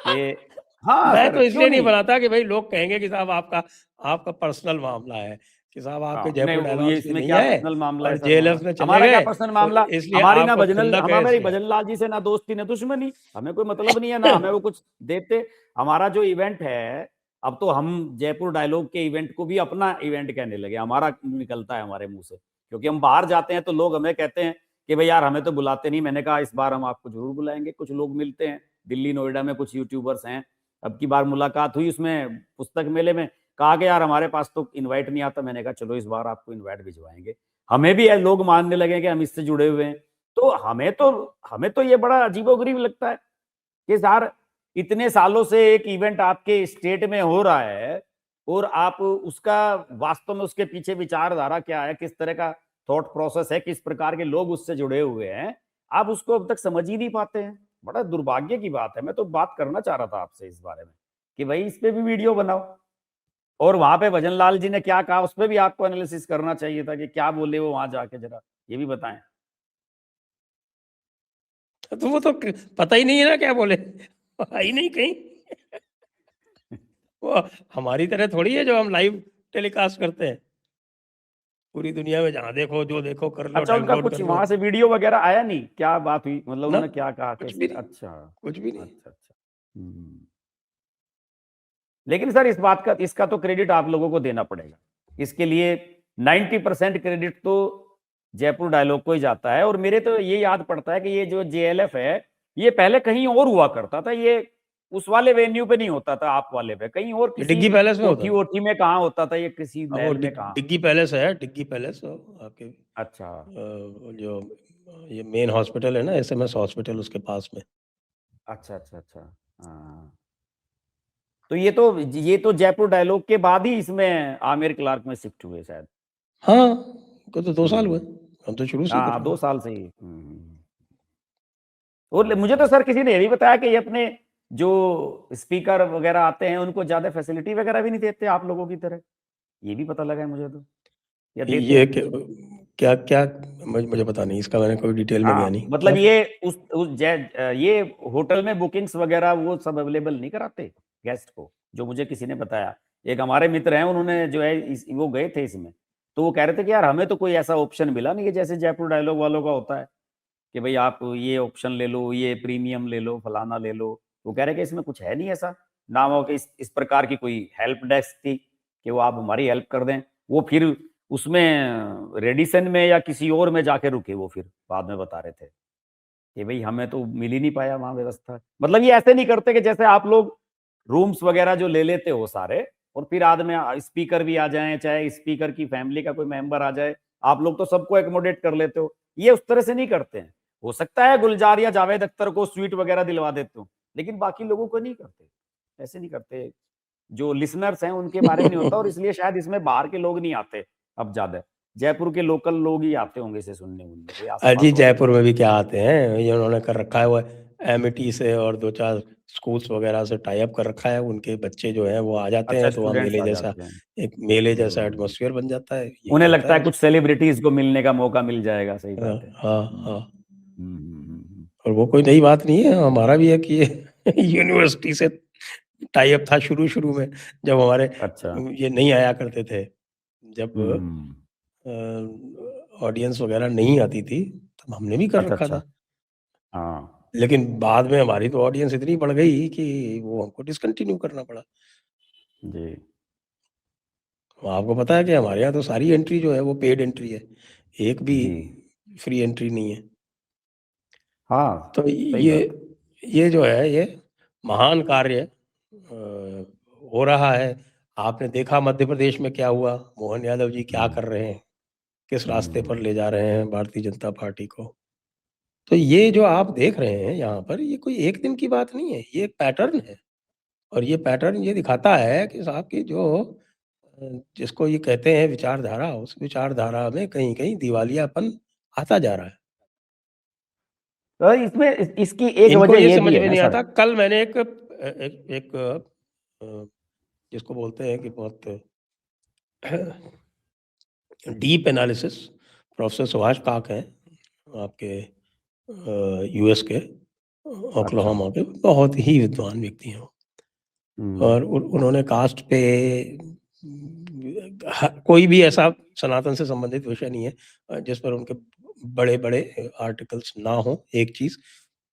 कि हाँ
मैं
सर
तो
क्यों
इसलिए नहीं
नहीं।
बनाता कि भाई लोग कहेंगे कि साहब आपका आपका पर्सनल मामला है, कि साहब आपके
नहीं,
जयपुर
ये
डायलॉग्स के
इसमें
नहीं
क्या
है
पर्सनल मामला है
और
सर
जेएलएफ में चले
हमारा क्या
गए,
पर्सनल
तो
मामला।
इसलिए आपको खुंदक है
हमारी
इसलिए।
भजन लाल जी से ना दोस्ती ना दुश्मनी, हमें कोई मतलब नहीं है ना हमें वो कुछ देते। हमारा जो इवेंट है, अब तो हम जयपुर डायलॉग के इवेंट को भी अपना इवेंट कहने लगे, हमारा निकलता है हमारे मुंह से। क्योंकि हम बाहर जाते हैं तो लोग हमें कहते हैं कि भाई यार हमें तो बुलाते नहीं। मैंने कहा इस बार हम आपको जरूर बुलाएंगे। कुछ लोग मिलते हैं दिल्ली नोएडा में, कुछ यूट्यूबर्स हैं। अब की बार मुलाकात हुई उसमें पुस्तक मेले में, कहा कि यार हमारे पास तो इनवाइट नहीं आता। मैंने कहा चलो इस बार आपको इनवाइट भिजवाएंगे। हमें भी लोग मानने लगे कि हम इससे जुड़े हुए हैं। तो हमें तो ये बड़ा अजीबोगरीब लगता है कि यार इतने सालों से एक इवेंट आपके स्टेट में हो रहा है, और आप उसका वास्तव में उसके पीछे विचारधारा क्या है, किस तरह का थॉट प्रोसेस है, किस प्रकार के लोग उससे जुड़े हुए हैं, आप उसको अब तक समझ ही नहीं पाते हैं। बड़ा दुर्भाग्य की बात है। मैं तो बात करना चाह रहा था आपसे इस बारे में कि भाई इस पे भी वीडियो बनाओ। और वहां पे भजन लाल जी ने क्या कहा उस पर भी आपको एनालिसिस करना चाहिए था कि क्या बोले वो वहां जाके, जरा ये भी बताएं।
तो वो तो पता ही नहीं है ना क्या बोले, आई नहीं कहीं। वो हमारी तरह थोड़ी है जो हम लाइव टेलीकास्ट करते हैं। पूरी दुनिया में जहाँ देखो जो देखो कर लो,
अच्छा, उनका
डाउनलोड
कुछ
कर लो।
वहां से वीडियो वगैरह आया नहीं? क्या बात हुई, मतलब
ना,
उन्होंने क्या कहा,
कुछ
कैसे?
भी नहीं,
अच्छा,
कुछ भी नहीं।
अच्छा, अच्छा। लेकिन सर, इस बात का, इसका तो क्रेडिट आप लोगों को देना पड़ेगा। इसके लिए 90% क्रेडिट तो जयपुर डायलॉग को ही जाता है। और मेरे तो ये याद पड़ता है कि ये जो जेएलएफ है, ये पहले कहीं और हुआ करता था। ये उस वाले वेन्यू पे नहीं होता था, आप वाले पे, कहीं और
ये
किसी
डिग्गी पैलेस में होता
कोठी
था।
वोठी में कहाँ होता था, ये किसी
हाँ, वो
महल में कहाँ?
डिग्गी पैलेस है, डिग्गी पैलेस आपके
अच्छा,
जो ये मेन हॉस्पिटल है ना, एसएमएस हॉस्पिटल, उसके पास में।
अच्छा, अच्छा, अच्छा। हाँ, तो ये तो जयपुर डायलॉग के बाद ही इसमें आमिर क्लार्क में शिफ्ट हुए शायद।
हाँ, को तो 2 साल हुए,
हम्म।
हम तो शुरू से ही कर
हाँ,
रहे
2
हैं।
साल से ही। और मुझे तो सर किसी ने ये भी बताया कि ये अपने जो स्पीकर वगैरह आते हैं, उनको ज्यादा फैसिलिटी वगैरह भी नहीं देते आप लोगों की तरह। ये भी पता लगा है मुझे तो। या देते
ये
हैं कुछ?
क्या क्या, मुझे पता नहीं, इसका मैंने कोई डिटेल में गया
हाँ,
नहीं क्या।
मतलब ये ये होटल में बुकिंग्स वगैरह वो सब अवेलेबल नहीं कराते गेस्ट को, जो मुझे किसी ने बताया। एक हमारे मित्र हैं, उन्होंने जो है वो गए थे इसमें, तो वो कह रहे थे कि यार हमें तो कोई ऐसा ऑप्शन मिला नहीं है जैसे जयपुर डायलॉग वालों का होता है, कि भाई आप ये ऑप्शन ले लो, ये प्रीमियम ले लो, फलाना ले लो। वो कह रहे कि इसमें कुछ है नहीं ऐसा, ना हो कि इस प्रकार की कोई हेल्प डेस्क थी कि वो आप हमारी हेल्प कर दें। वो फिर उसमें रेडिसन में या किसी और में जाके रुके, वो फिर बाद में बता रहे थे कि भाई हमें तो मिल ही नहीं पाया वहां व्यवस्था। मतलब ये ऐसे नहीं करते कि जैसे आप लोग रूम्स वगैरह जो ले लेते हो सारे, और फिर आदमी स्पीकर भी आ जाए, चाहे स्पीकर की फैमिली का कोई मेंबर आ जाए, आप लोग तो सबको एकोमोडेट कर लेते हो। ये उस तरह से नहीं करते हैं। हो सकता है गुलजार या जावेद अख्तर को स्वीट वगैरह दिलवा देते हो, लेकिन बाकी लोगों को नहीं करते, ऐसे नहीं करते। जो लिसनर्स हैं उनके बारे में नहीं होता, और इसलिए शायद इसमें बाहर के लोग नहीं आते अब ज्यादा। जयपुर के लोकल लोग ही आते होंगे इसे सुनने उनने, कोई
अजी
आसपास वाले
जयपुर
नहीं।
में भी क्या आते हैं, ये उन्होंने कर रखा है वो, एमिटी से और 2-4 स्कूल्स वगैरह से टाई अप कर रखा है। उनके बच्चे जो हैं वो आ जाते
अच्छा,
हैं, तो वहाँ
स्टूडेंट्स
मेले
आ
जैसा,
जाते हैं।
एक मेले जैसा
हम्म।
एटमॉस्फेयर बन जाता है, यही
उन्हें
होता
लगता
है
है
बस।
कुछ सेलिब्रिटीज को मिलने का मौका मिल जाएगा, सही
हाँ,
बात है।
हाँ,
हम्म,
हाँ।
हम्म, हम्म, हम्म।
और वो कोई नई बात नहीं है, हमारा भी है कि ये यूनिवर्सिटी से टाई अप था शुरू-शुरू में, जब हमारे
अच्छा।
ये नहीं आया करते थे, जब
हम्म।
ऑडियंस वगैरह नहीं आती थी, तब हमने भी कर
अच्छा,
रखा
अच्छा।
था।
हाँ
लेकिन बाद में हमारी तो ऑडियंस इतनी बढ़ गई कि वो हमको डिसकंटिन्यू करना पड़ा।
जी,
आपको पता है कि हमारे यहाँ तो सारी एंट्री जो है वो पेड एंट्री है, एक भी
जी।
फ्री एंट्री नहीं है।
हाँ,
तो
सही बात।
ये जो है, ये महान कार्य हो रहा है। आपने देखा मध्य प्रदेश में क्या हुआ, मोहन यादव जी क्या
हम्म,
कर रहे हैं, किस रास्ते पर
हम्म,
ले जा रहे हैं भारतीय जनता पार्टी को। तो ये जो आप देख रहे हैं यहाँ पर, ये कोई एक दिन की बात नहीं है, ये एक पैटर्न है। और ये पैटर्न ये दिखाता है कि साहब की जो जिसको ये कहते हैं विचारधारा, उस विचारधारा में कहीं-कहीं दिवालियापन आता जा रहा है।
तो इसमें इसकी एक
इनको
वजह
ये
ये
समझ
भी है
में
ना
नहीं
सर।
आता। कल मैंने एक जिसको बोलते हैं कि बहुत डीप एनालिसिस, प्रोफेसर सुभाष काक हैं, आपके यूएस के,
अच्छा।
ओक्लाहोमा के, बहुत ही विद्वान व्यक्ति हैं वो।
हम्म,
और उन्होंने कास्ट पे कोई भी ऐसा सनातन से संबंधित विषय नहीं है जिस पर उनके बड़े-बड़े आर्टिकल्स ना हो, एक चीज़।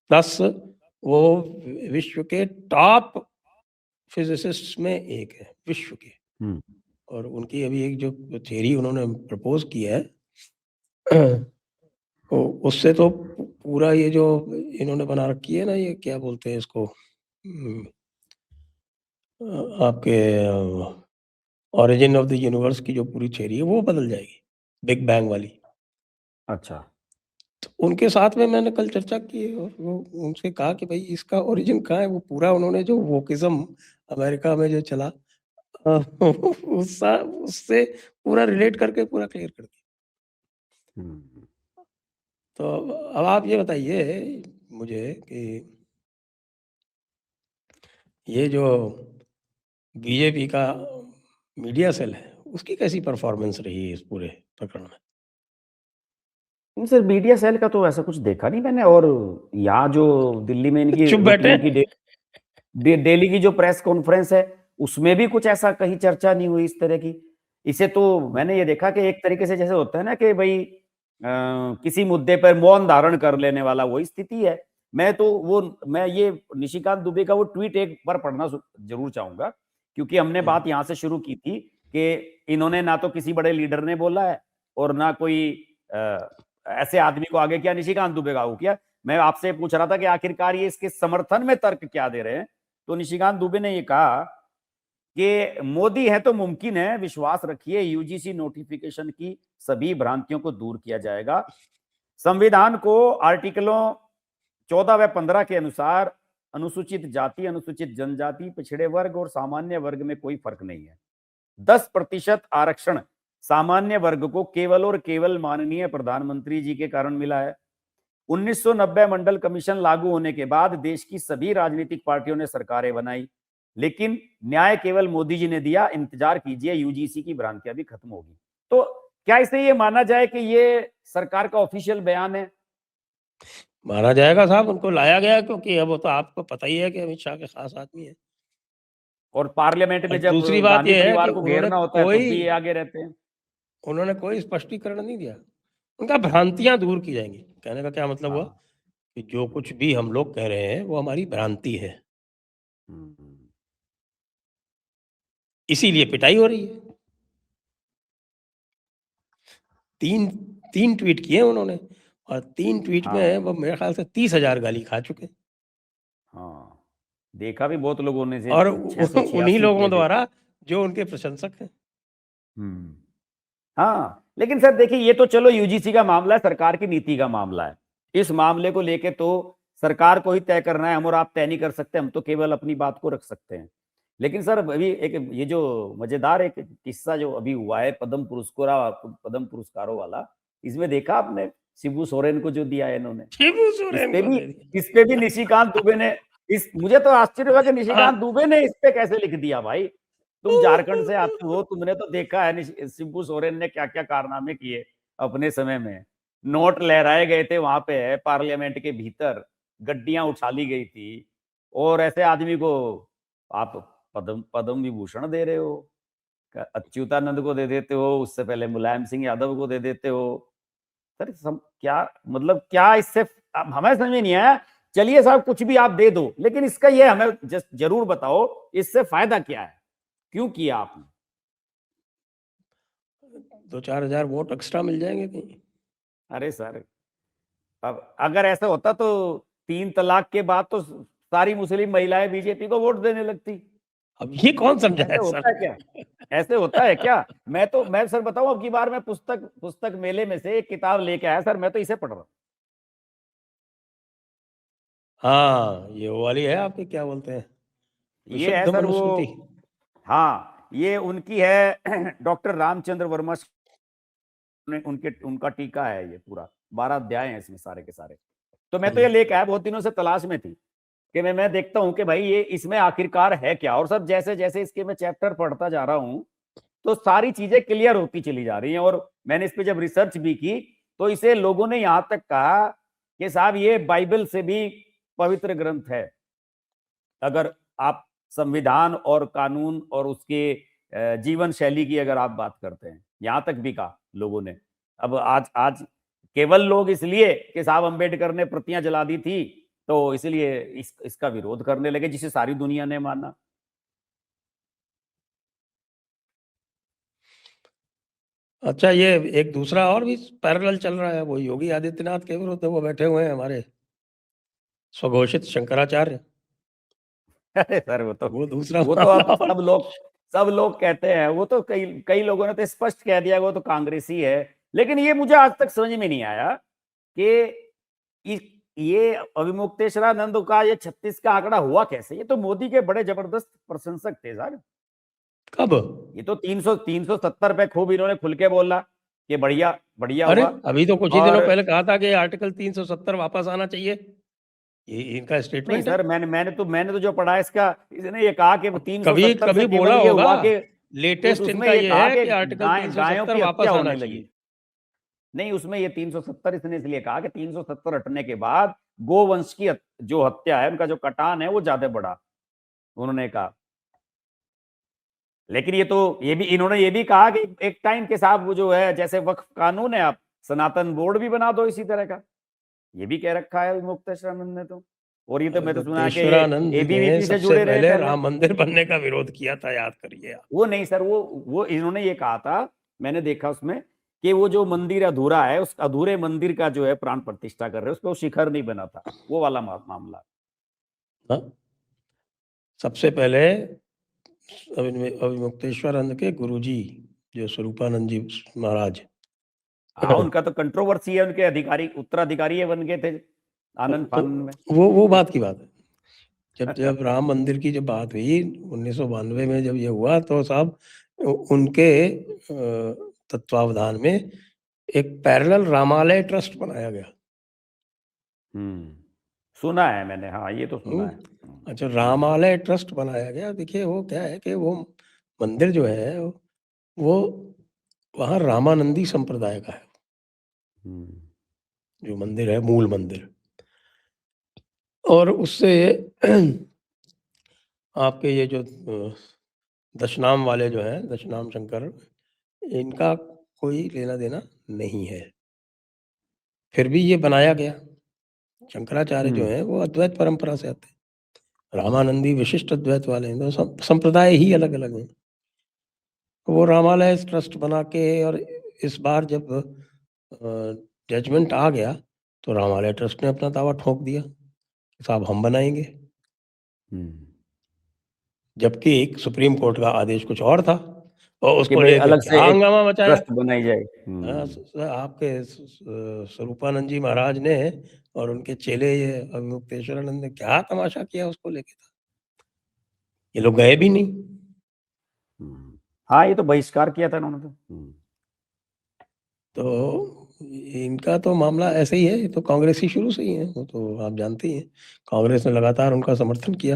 प्लस वो विश्व के टॉप फिजिसिस्ट्स में एक है, विश्व के।
हम्म,
और उनकी अभी एक जो थ्योरी उन्होंने प्रपोज़ की है, तो उससे तो पूरा ये जो इन्होंने बना रखी है ना, ये क्या बोलते हैं इसको, आपके ओरिजिन ऑफ द यूनिवर्स की जो पूरी थ्योरी है वो बदल जाएगी, बिग बैंग वाली।
अच्छा।
तो उनके साथ में मैंने कल चर्चा की और वो उनसे कहा कि भाई इसका ओरिजिन कहाँ है? वो पूरा उन्होंने जो वोकिज़्म अमेरिका में जो चला अ, उससे पूरा रिलेट करके पूरा क्लियर कर दिया।
हम्म।
तो अब आप ये बताइए मुझे कि ये जो बीजेपी का मीडिया सेल है, उसकी कैसी परफ़ॉर्मेंस रही इस पूरे प्रकरण में?
नहीं सर, मीडिया सेल का तो ऐसा कुछ देखा नहीं मैंने। और यहाँ जो दिल्ली में इनकी
चुप बैठे
रूटीन की
हैं।
डेली की जो प्रेस कॉन्फ्रेंस है, उसमें भी कुछ ऐसा कहीं चर्चा नहीं हुई इस तरह की। इसे तो मैंने ये देखा कि एक तरीके से जैसे होता है ना कि भाई किसी मुद्दे पर मौन धारण कर लेने वाला वही स्थिति है। मैं ये निशिकांत दुबे का वो ट्वीट एक बार पढ़ना जरूर चाहूंगा, क्योंकि हमने बात यहां से शुरू की थी कि इन्होंने ना तो किसी बड़े लीडर ने बोला है और ना कोई ऐसे आदमी को आगे किया, निशिकांत दुबे का किया। मैं आपसे पूछ रहा था कि आखिरकार ये इसके समर्थन में तर्क क्या दे रहे हैं, तो निशिकांत दुबे ने ये कहा कि मोदी है तो मुमकिन है, विश्वास रखिए यूजीसी नोटिफिकेशन की सभी भ्रांतियों को दूर किया जाएगा। संविधान को आर्टिकलों 14 व 15 के अनुसार अनुसूचित जाति, अनुसूचित जनजाति, पिछड़े वर्ग और सामान्य वर्ग में कोई फर्क नहीं है। 10% आरक्षण सामान्य वर्ग को केवल और केवल माननीय प्रधानमंत्री जी के कारण मिला है। 1990 मंडल कमीशन लागू होने के बाद देश की सभी राजनीतिक पार्टियों ने सरकारें बनाई, लेकिन न्याय केवल मोदी जी ने दिया। इंतजार कीजिए, यूजीसी की भ्रांतियां भी खत्म होगी। तो क्या इसे ये माना जाए कि ये सरकार का ऑफिशियल बयान है?
माना जाएगा साहब, उनको लाया गया क्योंकि अब वो तो आपको पता ही है कि अमित शाह के खास आदमी है।
और पार्लियामेंट
और
में जब
दूसरी बात
गांधी
ये है कि
परिवार को घेरना होता है तब भी ये आगे रहते हैं।
उन्होंने कोई स्पष्टीकरण नहीं दिया। उनका भ्रांतियां दूर की जाएंगी, कहने का क्या मतलब हुआ
हाँ।
कि जो कुछ भी हम लोग कह रहे हैं वो हमारी भ्रांति है, इसीलिए पिटाई हो रही है। तीन तीन ट्वीट किए उन्होंने और 3 ट्वीट में
हाँ।
वो मेरे ख्याल से 30,000 गाली खा चुके।
हाँ, देखा भी बहुत लोगों ने से
और
686
उन्हीं लोगों
किए थे।
द्वारा जो उनके प्रशंसक हैं।
हाँ, लेकिन सर देखिए, ये तो चलो यूजीसी का मामला है, सरकार की नीति का मामला है। इस मामले को लेके तो सरकार को ही तय करना है, हम और आप तय नहीं कर सकते, हम तो केवल अपनी बात को रख सकते हैं। लेकिन सर अभी एक ये जो मजेदार एक किस्सा जो अभी हुआ है पद्म पुरस्कारों वाला, इसमें देखा आपने शिबू सोरेन को जो दिया है इन्होंने?
शिबू सोरेन को दे दिया।
इस पे भी निशिकांत दुबे ने मुझे तो आश्चर्य हुआ कि निशिकांत दुबे ने इस पे कैसे लिख दिया भाई। तुम झारखंड से आते हो, तुमने तो देखा है शिबू सोरेन ने क्या क्या कारनामे किए अपने समय में। नोट लहराए गए थे वहां पे पार्लियामेंट के भीतर, गड्डियां उछाली गई थी, और ऐसे आदमी को आप पद्म पद्म विभूषण दे रहे हो, अच्युतानंद को दे देते हो, उससे पहले मुलायम सिंह यादव को दे देते हो। सर क्या मतलब, क्या इससे अब हमें समझ में नहीं आया। चलिए साहब, कुछ भी आप दे दो, लेकिन इसका ये हमें जरूर बताओ, इससे फायदा क्या है, क्यों किया आपने?
2-4 हजार वोट एक्स्ट्रा मिल जाएंगे कहीं।
अरे सर, अब अगर ऐसा होता तो 3 तलाक के बाद तो सारी मुस्लिम महिलाएं बीजेपी को वोट देने लगती।
अब ये कौन समझा
ऐसे
है
होता है
सर?
क्या? ऐसे होता है क्या? मैं सर बताऊं, अब की बार मैं पुस्तक मेले में से एक किताब लेके आया सर, मैं तो इसे पढ़ रहा हूं।
हाँ, ये वो वाली है आपके, क्या बोलते हैं,
ये है
विशुद्ध
सर वो,
मनुस्मृति।
हाँ ये उनकी है डॉक्टर रामचंद्र वर्मा उनका टीका है, ये पूरा 12 अध्याय हैं इसमें सारे के सारे। तो मैं तो ये लेके आया, बहुत दिनों से तलाश में थी कि मैं देखता हूं कि भाई ये इसमें आखिरकार है क्या। और सब जैसे जैसे इसके मैं चैप्टर पढ़ता जा रहा हूं तो सारी चीजें क्लियर होती चली जा रही हैं। और मैंने इस पे जब रिसर्च भी की तो इसे लोगों ने यहां तक कहा कि साहब ये बाइबल से भी पवित्र ग्रंथ है। अगर आप संविधान और कानून और उसके जीवन शैली की अगर आप बात करते हैं, यहां तक भी कहा लोगों ने। अब आज आज केवल लोग इसलिए कि साहब अंबेडकर ने प्रतियां जला दी थी तो इसलिए इसका विरोध करने लगे, जिसे सारी दुनिया ने माना।
अच्छा, ये एक दूसरा और भी पैरेलल चल रहा है, वो योगी आदित्यनाथ के विरुद्ध वो बैठे हुए हैं हमारे स्वघोषित शंकराचार्य।
अरे सर
वो दूसरा
वो तो
मामला
अब सब लोग कहते हैं, वो तो कई कई लोगों ने तो स्पष्ट कह दिया वो तो कांग्रेसी है। लेकिन ये मुझे आज तक समझ में नहीं आया कि ये अविमुक्तेश्वरानंद का ये 36 का आंकड़ा हुआ कैसे। ये तो मोदी के बड़े जबरदस्त प्रशंसक थे सर।
कब?
ये तो 370 पे खूब इन्होंने खुल के बोला कि बढ़िया बढ़िया
अरे
हुआ।
अभी तो कुछ ही दिनों
और
पहले कहा था कि आर्टिकल 370 वापस आना चाहिए, ये इनका
नहीं
स्टेटमेंट है।
सर, मैंने तो जो पढ़ा है इसका, इसने ये कहा कि
कभी
370
कभी
से केवल
बोला
ये
होगा,
हुआ कि
लेटेस्ट
उसमें
इनका
ये
ये
कहा
है
कि
कि आर्टिकल
गायों
370
की हत्या
वापस आना
होने लगी।
चाहिए।
नहीं, उसमें ये 370 इसने इसलिए कहा कि 370 हटने के बाद गोवंश की जो हत्या है, उनका जो कटान है वो ज्यादा बढ़ा, उन्होंने कहा। लेकिन ये भी इन्होंने ये भी कहा कि एक टाइम के साथ वो जो है जैसे वक्फ कानून है, आप सनातन बोर्ड भी बना दो इसी तरह का, ये भी कह रखा है मुक्तेश्वरानंद ने तो। और ये तो मैं तो सुना है कि ये
मुक्तेश्वरानंद ने
एबीवीपी से
सबसे
जुड़े रहे
पहले
पहले।
राम मंदिर बनने का विरोध किया था, याद करिए आप।
वो नहीं सर, वो इन्होंने ये कहा था, मैंने देखा उसमें कि वो जो मंदिर अधूरा है, उस अधूरे मंदिर का जो है प्राण प्रतिष्ठा कर रहे हैं, उस पर वो शिखर नहीं बना था, वो वाला मामला।
हाँ, सबसे पहले अभिमुक्तेश्वरानंद के गुरुजी जो स्वरूपानंद जी महाराज,
हाँ, उनका तो कंट्रोवर्सी है, उनके अधिकारी उत्तराधिकारी बन गए थे आनंद
तो
फानंद में।
वो बात की बात है। जब जब राम मंदिर की जब बात हुई 1992 में जब ये हुआ, तो साहब उनके तत्वावधान में एक पैरेलल रामालय ट्रस्ट बनाया गया।
सुना है मैंने, हाँ ये तो सुना है।
अच्छा, रामालय ट्रस्ट बनाया गया। देखिए वो क्या है कि वो मंदिर जो है वो वहाँ रामानंदी संप्रदाय का है, जो मंदिर है, मूल मंदिर। और उससे आपके ये जो दशनाम वाले जो हैं, दशनाम शंकर, इनका कोई लेना देना नहीं है। फिर भी ये बनाया गया। शंकराचार्य जो हैं वो अद्वैत परंपरा से आते हैं, रामानंदी विशिष्ट अद्वैत वाले हैं, तो संप्रदाय ही अलग अलग हैं। वो रामालय ट्रस्ट बना के, और इस बार जब जजमेंट आ गया तो रामालय ट्रस्ट ने अपना दावा ठोक दिया, साहब हम बनाएंगे। जबकि एक सुप्रीम कोर्ट का आदेश कुछ और था, और
कि
उसको
भाई
लेके
अलग से
क्या
एक
हंगामा मचाया।
ट्रस्ट बनाई जाए।
आपके स्वरूपानंद जी महाराज ने और उनके चेले ये अभिमुक्तेश्वरानंद ने क्या तमाशा किया उसको लेके था। ये लोग गए भी नहीं।
हाँ, ये तो बहिष्कार किया था इन्होंने
तो इनका तो मामला ऐसे ही है, ये तो कांग्रेसी शुरू से ही है, वो तो आप जानते ही हैं। कांग्रेस ने लगातार उनका समर्थन किया।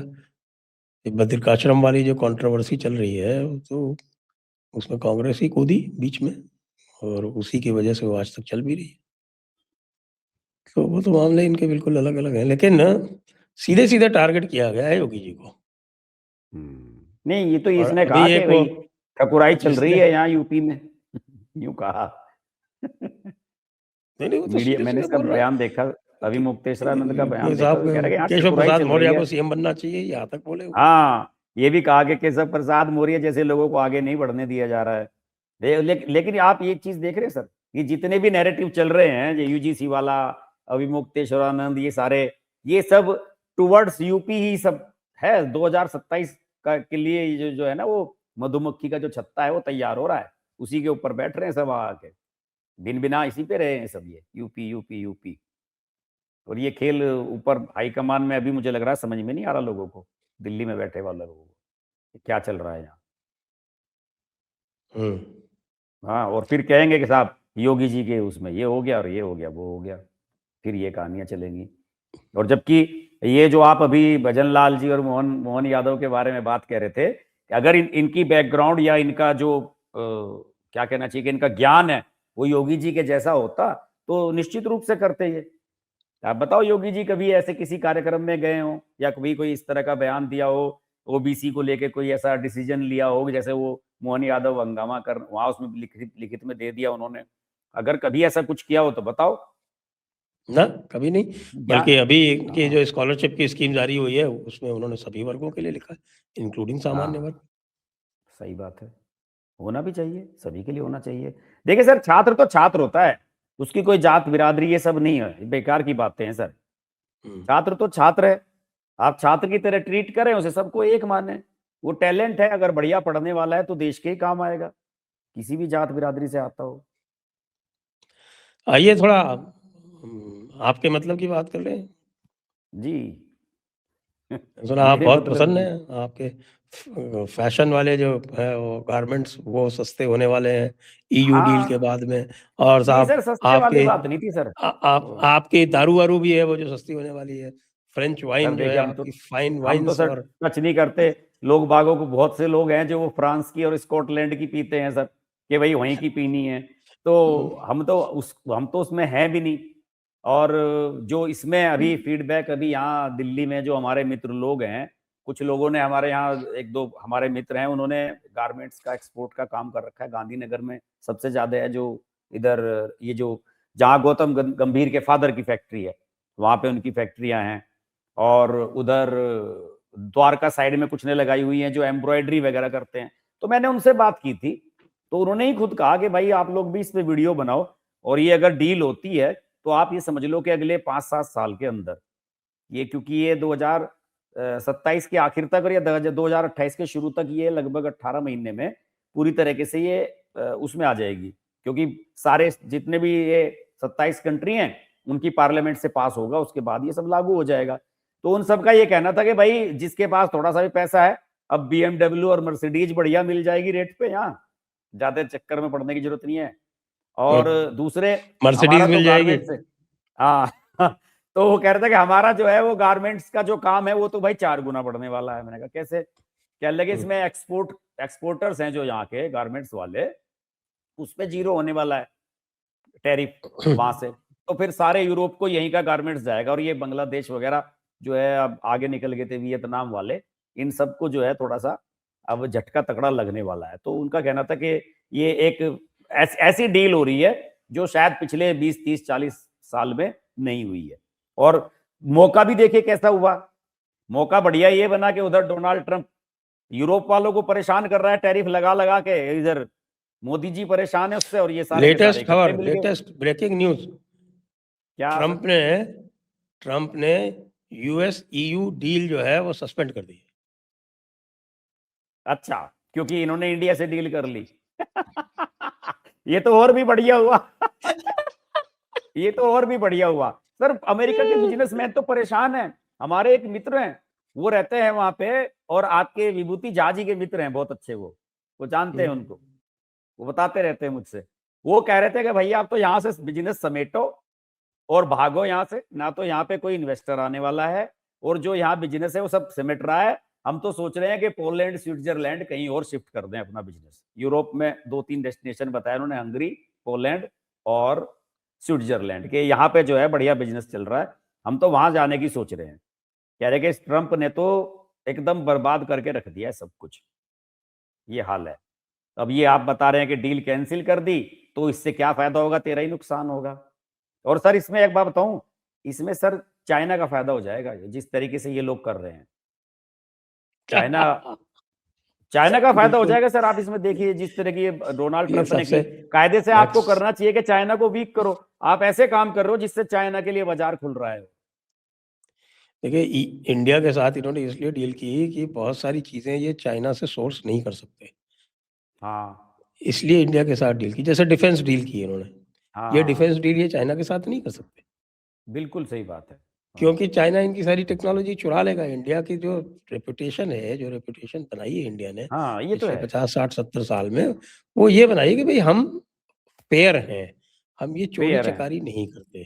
ये बद्रिकाश्रम वाली जो कंट्रोवर्सी चल रही है, वो तो उसमें कांग्रेस ही कूदी बीच में, और उसी की वजह से वो आज तक चल भी रही है। तो वो तो मामले इनके बिल्कुल अलग अलग हैं, लेकिन सीधे सीधे टारगेट किया गया है योगी जी को।
नहीं, ये तो
और
इसने
अभी
कहा कि
एक वो
भाई ठकुराई चल रही
जिसने
है यहाँ यूपी में यूं कहा।
नहीं वो तो
मीडिया
सीधे
मैंने
सीधे
इसका
बोल रहा
बयान देखा,
है
अभी
कि
मुक्तेश्वरानंद का बयान देखा,
साहब
तो कह रहा है कि यहाँ
केशव
ठकुराई
प्रसाद
चल रही
मौर्य
है।
को सीएम बनना चाहिए, यहाँ तक बोले वो।
हाँ, ये भी कहा कि केशव प्रसाद मौर्य जैसे लोगों को आगे नहीं बढ़ने दिया जा रहा है। लेकिन आप ये चीज देख रहे हैं सर, कि जितने भी नैरेटिव चल रहे हैं, जो यूजीसी वाला, अभिमुक्तेश्वरानंद, ये सारे, ये सब टुवर्ड्स यूपी ही सब है। 2027 का के लिए ये जो है ना, वो मधुमक्खी का जो छत्ता है वो तैयार हो रहा है, उसी के ऊपर बैठ रहे हैं सब आके, दिन बिना इसी पे रहे हैं सब, ये यूपी यूपी यूपी। और ये खेल ऊपर हाईकमान में अभी मुझे लग रहा है समझ में नहीं आ रहा लोगों को, दिल्ली में बैठे वाले लोगों को, कि क्या चल रहा है यहाँ। हाँ, और फिर कहेंगे कि साहब योगी जी के उसमें ये हो गया और ये हो गया, वो हो गया, फिर ये कहानियां चलेंगी। और जबकि ये जो आप अभी भजन लाल जी और मोहन मोहन यादव के बारे में बात कह रहे थे, कि अगर इनकी बैकग्राउंड या इनका जो क्या कहना चाहिए कि इनका ज्ञान है वो योगी जी के जैसा होता, तो निश्चित रूप से करते ये। आप बताओ, योगी जी कभी ऐसे किसी कार्यक्रम में गए हो, या कभी कोई इस तरह का बयान दिया हो, ओबीसी को लेके कोई ऐसा डिसीजन लिया हो, जैसे वो मोहन यादव हंगामा कर वहां उसमें लिखित लिखित में दे दिया उन्होंने? अगर कभी ऐसा कुछ किया हो तो बताओ।
ना, कभी नहीं।
क्या?
बल्कि अभी की
हाँ,
जो स्कॉलरशिप की स्कीम जारी हुई है, उसमें उन्होंने सभी वर्गों के लिए लिखा है, इंक्लूडिंग सामान्य
हाँ,
वर्ग।
सही बात है, होना भी चाहिए, सभी के लिए होना चाहिए। देखिए सर, छात्र तो छात्र होता है, उसकी कोई जात बिरादरी ये सब नहीं है, बेकार की बातें हैं सर। छात्र तो छात्र है, आप छात्र की तरह ट्रीट करें उसे, सबको एक माने। वो टैलेंट है, अगर बढ़िया पढ़ने वाला है तो देश के ही काम आएगा, किसी भी जात बिरादरी से आता हो।
आइए थोड़ा आपके मतलब की बात कर लें।
जी।
सुना आप
मेरे
बहुत
मतलब
पसंद
की।
है, आपके फैशन वाले जो है वो गारमेंट्स वो सस्ते होने वाले हैं ईयू डील के
हाँ,
बाद में। और
नहीं
साहब
सर, सस्ते वाली
आपके
बात नहीं थी सर।
आपकी दारू वारू भी है वो जो सस्ती होने वाली है, फ्रेंच
सर
वाइन जो है,
देखिए,
आपकी फाइन
हम तो
वाइन्स।
सर
और
टच नहीं करते। लोग बागों को, बहुत से लोग हैं जो वो फ्रांस की और स्कॉटलैंड की पीते हैं सर, कि भाई वहीं की पीनी है। तो हम तो उसमें हैं भी नहीं। और जो इसमें अभी फीडबैक, अभी यहाँ दिल्ली में जो हमारे मित्र लोग हैं, कुछ लोगों ने हमारे यहाँ, एक दो हमारे मित्र हैं, उन्होंने गारमेंट्स का एक्सपोर्ट का काम कर रखा है। गांधीनगर में सबसे ज्यादा है, जो इधर ये जो जहाँ गौतम गंभीर के फादर की फैक्ट्री है वहां पे उनकी फैक्ट्रियां हैं। और उधर द्वारका साइड में कुछ ने लगाई हुई हैं जो एम्ब्रॉयडरी वगैरह करते हैं। तो मैंने उनसे बात की थी, तो उन्होंने ही खुद कहा कि भाई आप लोग भी इस पे वीडियो बनाओ, और ये अगर डील होती है तो आप ये समझ लो कि अगले 5-7 साल के अंदर ये, क्योंकि ये 2027 के आखिर तक और या 2028 के शुरू तक, ये लगभग 18 महीने में पूरी तरीके से ये उसमें आ जाएगी, क्योंकि सारे जितने भी ये 27 कंट्री हैं उनकी पार्लियामेंट से पास होगा, उसके बाद ये सब लागू हो जाएगा। तो उन सबका ये कहना था कि भाई जिसके पास थोड़ा सा भी पैसा है, अब BMW और मर्सिडीज बढ़िया मिल जाएगी रेट पे, यहाँ ज्यादा चक्कर में पड़ने की जरूरत नहीं है। और दूसरे
मर्सिडीज मिल जाएगी।
हाँ तो वो कह रहे थे कि हमारा जो है वो गारमेंट्स का जो काम है वो तो भाई 4 गुना बढ़ने वाला है। मैंने कहा कैसे? कह लगे इसमें एक्सपोर्टर्स हैं जो यहाँ के गारमेंट्स वाले, उस पे 0 होने वाला है टैरिफ वहां से, तो फिर सारे यूरोप को यहीं का गारमेंट्स जाएगा। और ये बांग्लादेश वगैरह जो है अब आगे निकल गए थे, वियतनाम वाले, इन सबको जो है थोड़ा सा अब झटका तगड़ा लगने वाला है। तो उनका कहना था कि ये एक ऐसी डील हो रही है जो शायद पिछले 20, 30, 40 साल में नहीं हुई है। और मौका भी देखिए कैसा हुआ, मौका बढ़िया ये बना कि उधर डोनाल्ड ट्रंप यूरोप वालों को परेशान कर रहा है टैरिफ लगा लगा के, इधर मोदी जी परेशान है उससे, और ये सारे
लेटेस्ट खबर, लेटेस्ट ब्रेकिंग न्यूज,
क्या
ट्रंप ने US EU डील जो है वो सस्पेंड कर दी है।
अच्छा, क्योंकि इन्होंने इंडिया से डील कर ली ये तो और भी बढ़िया हुआ ये तो और भी बढ़िया हुआ सर। अमेरिका के बिजनेसमैन तो परेशान हैं। हमारे एक मित्र हैं, वो रहते हैं वहां पे, और आपके विभूति झा जी के मित्र हैं बहुत अच्छे, वो जानते हैं उनको, वो बताते रहते हैं मुझसे। वो कह रहे थे कि भैया आप तो यहाँ से बिजनेस समेटो और भागो यहाँ से, ना तो यहाँ पे कोई इन्वेस्टर आने वाला है, और जो यहाँ बिजनेस है वो सब सिमट रहा है। हम तो सोच रहे हैं कि पोलैंड, स्विट्जरलैंड कहीं और शिफ्ट कर दें अपना बिजनेस। यूरोप में 2-3 डेस्टिनेशन बताया उन्होंने, हंगरी, पोलैंड और स्विट्जरलैंड के, यहाँ पे जो है बढ़िया बिजनेस चल रहा है, हम तो वहां जाने की सोच रहे हैं। कह रहे कि ट्रंप ने तो एकदम बर्बाद करके रख दिया है सब कुछ, ये हाल है। अब ये आप बता रहे हैं कि डील कैंसिल कर दी, तो इससे क्या फायदा होगा? तेरा ही नुकसान होगा। और सर इसमें एक बात बताऊं, इसमें सर चाइना का फायदा हो जाएगा, जिस तरीके से ये लोग कर रहे हैं। चाइना का फायदा हो जाएगा सर। आप इसमें देखिए जिस तरह की डोनाल्ड ट्रंप ने की, कायदे से आपको करना चाहिए कि चाइना को वीक करो। आप ऐसे काम कर रहे हो जिससे चाइना के लिए बाजार खुल रहा है।
देखिए इंडिया के साथ इन्होंने इसलिए डील की कि बहुत सारी चीजें ये चाइना से सोर्स नहीं कर सकते,
हाँ,
इसलिए इंडिया के साथ डील की। जैसे डिफेंस डील की इन्होंने, ये
हाँ,
डिफेंस डील ये चाइना के साथ नहीं कर सकते,
बिल्कुल सही बात है।
क्योंकि चाइना इनकी सारी टेक्नोलॉजी चुरा लेगा। इंडिया की जो रेपुटेशन है, जो रेपुटेशन बनाई है इंडिया ने
हाँ, ये तो
पिछले
है।
50, 60, 70 साल में, वो ये बनाई कि भाई हम फेयर हैं, हम ये चोरी
फेयर है,
चकारी नहीं करते,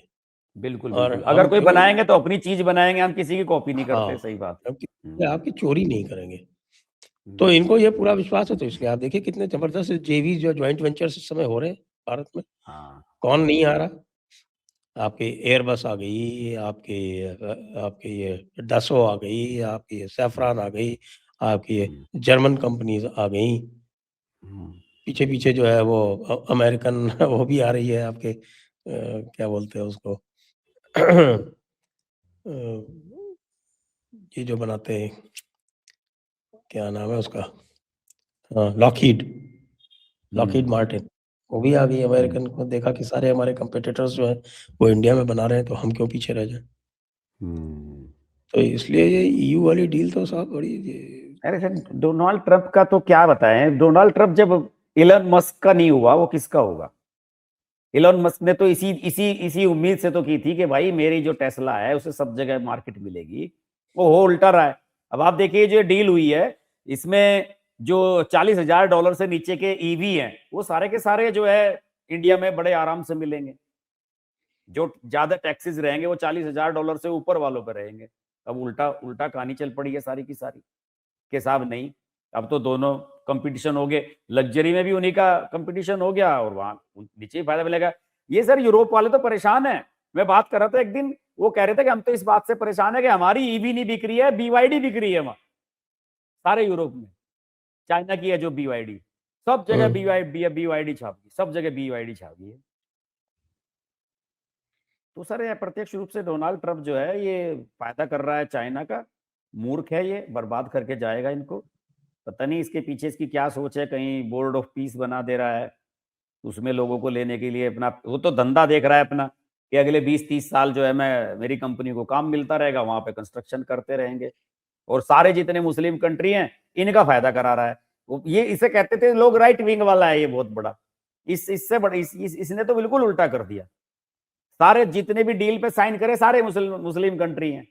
बिल्कुल
और
बिल्कुल।
हम
अगर कोई
क्यों,
बनाएंगे तो अपनी चीज बनाएंगे, हम किसी की कॉपी नहीं
हाँ,
करते। सही बात।
हम किसी आपकी चोरी नहीं करेंगे। तो
हम्म,
इनको ये पूरा विश्वास है। तो इसलिए आप देखिए कितने जबरदस्त जेवी जो जॉइंट वेंचर्स इस समय हो रहे हैं भारत में।
हाँ,
कौन नहीं आ रहा? आपकी एयरबस आ गई, आपके ये डसो आ गई, आपकी ये सैफरन आ गई, आपकी ये
हम्म,
जर्मन कंपनीज आ गई।
हम्म,
पीछे-पीछे जो है वो अमेरिकन वो भी आ रही है आपके, क्या बोलते हैं उसको अ, ये जो बनाते हैं, क्या नाम है उसका? हाँ, लॉकहीड मार्टिन, वो भी आ गई
हम्म,
अमेरिकन को देखा कि सारे हमारे कंपटीटर्स जो हैं वो इंडिया में बना रहे हैं, तो हम क्यों पीछे रह जाएँ?
हम्म।
तो इसलिए ये EU वाली डील तो साहब बड़ी ये,
अरे सर डोनाल्ड ट्रंप का तो क्या बताएं। डोनाल्ड ट्रंप जब इलन मस्क का नहीं हुआ, वो किसका होगा? इलन मस्क ने तो इसी इसी इसी उम्मीद से तो की थी कि भाई मेरी जो टेस्ला है उसे सब जगह मार्केट मिलेगी। वो हो उल्टा रहा है। अब आप देखिए जो डील हुई है, इसमें जो $40,000 से नीचे के ईवी हैं वो सारे के सारे जो है इंडिया में बड़े आराम से मिलेंगे। जो ज्यादा टैक्सेस रहेंगे वो $40,000 से ऊपर वालों पर रहेंगे। अब उल्टा उल्टा कहानी चल पड़ी है सारी की सारी, के साहब नहीं, अब तो दोनों कंपटीशन हो गए। लग्जरी में भी उन्हीं का कंपटीशन हो गया और वहां नीचे ही फायदा मिलेगा। ये सर यूरोप वाले तो परेशान है। मैं बात कर रहा था एक दिन, वो कह रहे थे कि हम तो इस बात से परेशान है कि हमारी ईवी नहीं बिक रही है, BYD बिक रही है वहां। सारे यूरोप में। चाइना की है जो BYD, सब जगह BYD छाप गई, सब जगह BYD छाप गई है। तो सर ये प्रत्यक्ष रूप से डोनाल्ड ट्रंप जो है ये फायदा कर रहा है चाइना का, मूर्ख है, ये बर्बाद करके जाएगा इनको। पता नहीं इसके पीछे इसकी क्या सोच है, कहीं बोर्ड ऑफ पीस बना दे रहा है उसमें लोगों को लेने के लिए अपना, वो तो धंधा देख रहा है अपना कि अगले 20-30 साल जो है मैं मेरी कंपनी को काम मिलता रहेगा, वहां पे कंस्ट्रक्शन करते रहेंगे और सारे जितने मुस्लिम कंट्री हैं इनका फायदा करा रहा है। ये इसे कहते थे लोग राइट विंग वाला है ये बहुत बड़ा, इससे बड़ा इसने तो बिल्कुल उल्टा कर दिया। सारे जितने भी डील पे साइन करे सारे मुस्लिम कंट्री हैं,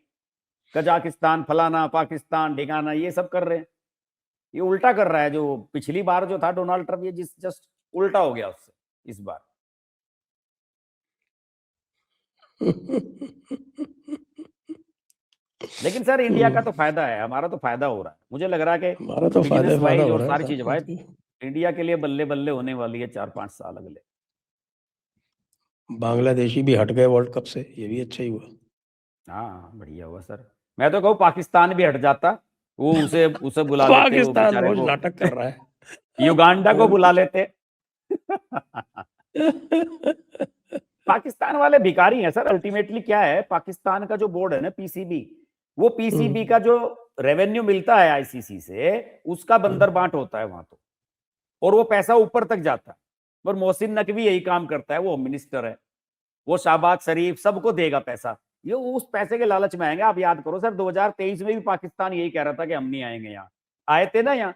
कजाकिस्तान, फलाना, पाकिस्तान, ढिगाना, ये सब कर रहे हैं। ये उल्टा कर रहा है, जो पिछली बार जो था डोनाल्ड ट्रंप, ये जस्ट उल्टा हो गया उससे इस बार। लेकिन सर इंडिया का तो फायदा है, हमारा तो फायदा हो रहा है, मुझे लग रहा है
हमारा
कि
तो
बिजनेस
फायदा
वाइज
हो
और
रहा है
सारी
सब
चीज
कुछ
वाइज
की।
इंडिया के लिए बल्ले बल्ले होने वाली है 4-5 साल अगले।
बांग्लादेशी भी हट गए वर्ल्ड कप से, ये भी अच्छा ही हुआ।
हाँ बढ़िया हुआ सर। मैं तो कहूँ पाकिस्तान भी हट जाता, वो उसे उसे बुला लेते, वो
पाकिस्तान
बेचारे
रोज
को
नाटक कर रहा है।
युगांडा को
और
बुला लेते। पाकिस्तान वाले भिखारी हैं सर, अल्टीमेटली क्या है, पाकिस्तान का जो बोर्ड है ना PCB, वो PCB का जो रेवेन्यू मिलता है ICC से, उसका बंदर बांट होता है वहां तो, और वो पैसा ऊपर तक जाता है। और मोहसिन नकवी यही काम करता है, वो होम मिनिस्टर है, वो शहबाज शरीफ सबको देगा पैसा, ये उस पैसे के लालच में आएंगे। आप याद करो सर 2023 में भी पाकिस्तान यही कह रहा था कि हम नहीं आएंगे, यहाँ आए थे ना, यहाँ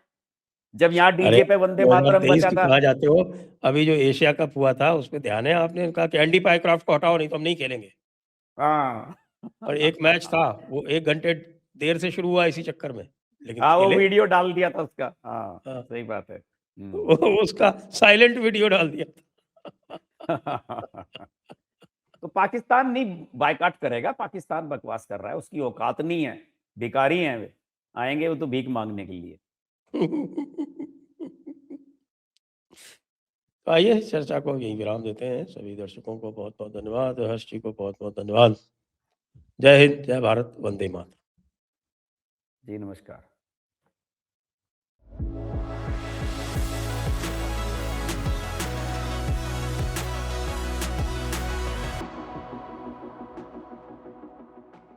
जब यहाँ
अरे
डीजे पे वंदे मातरम
2023
बजा
की
था।
कहाँ जाते हो? अभी जो एशिया कप हुआ था उस पे ध्यान है आपने कहा कि एंडी पाइक्राफ्ट को हटाओ नहीं तो हम नहीं खेलेंगे,
हाँ
और एक मैच था वो 1 घंटे देर से शुरू हुआ इसी चक्कर में, लेकिन
हाँ, वो
खेले।
वीडियो डाल दिया था उसका, हाँ
हाँ,
सही बात है।
उसका साइलेंट वीडियो डाल दिया था।
तो पाकिस्तान नहीं बायकाट करेगा, पाकिस्तान बकवास कर रहा है, उसकी औकात नहीं है, भिखारी हैं वे, आएंगे वो तो भीख मांगने के लिए।
तो आइए चर्चा को यहीं विराम देते हैं। सभी दर्शकों को बहुत बहुत धन्यवाद, हर्ष जी को बहुत बहुत धन्यवाद। जय हिंद, जय भारत, वंदे मातरम।
जी नमस्कार।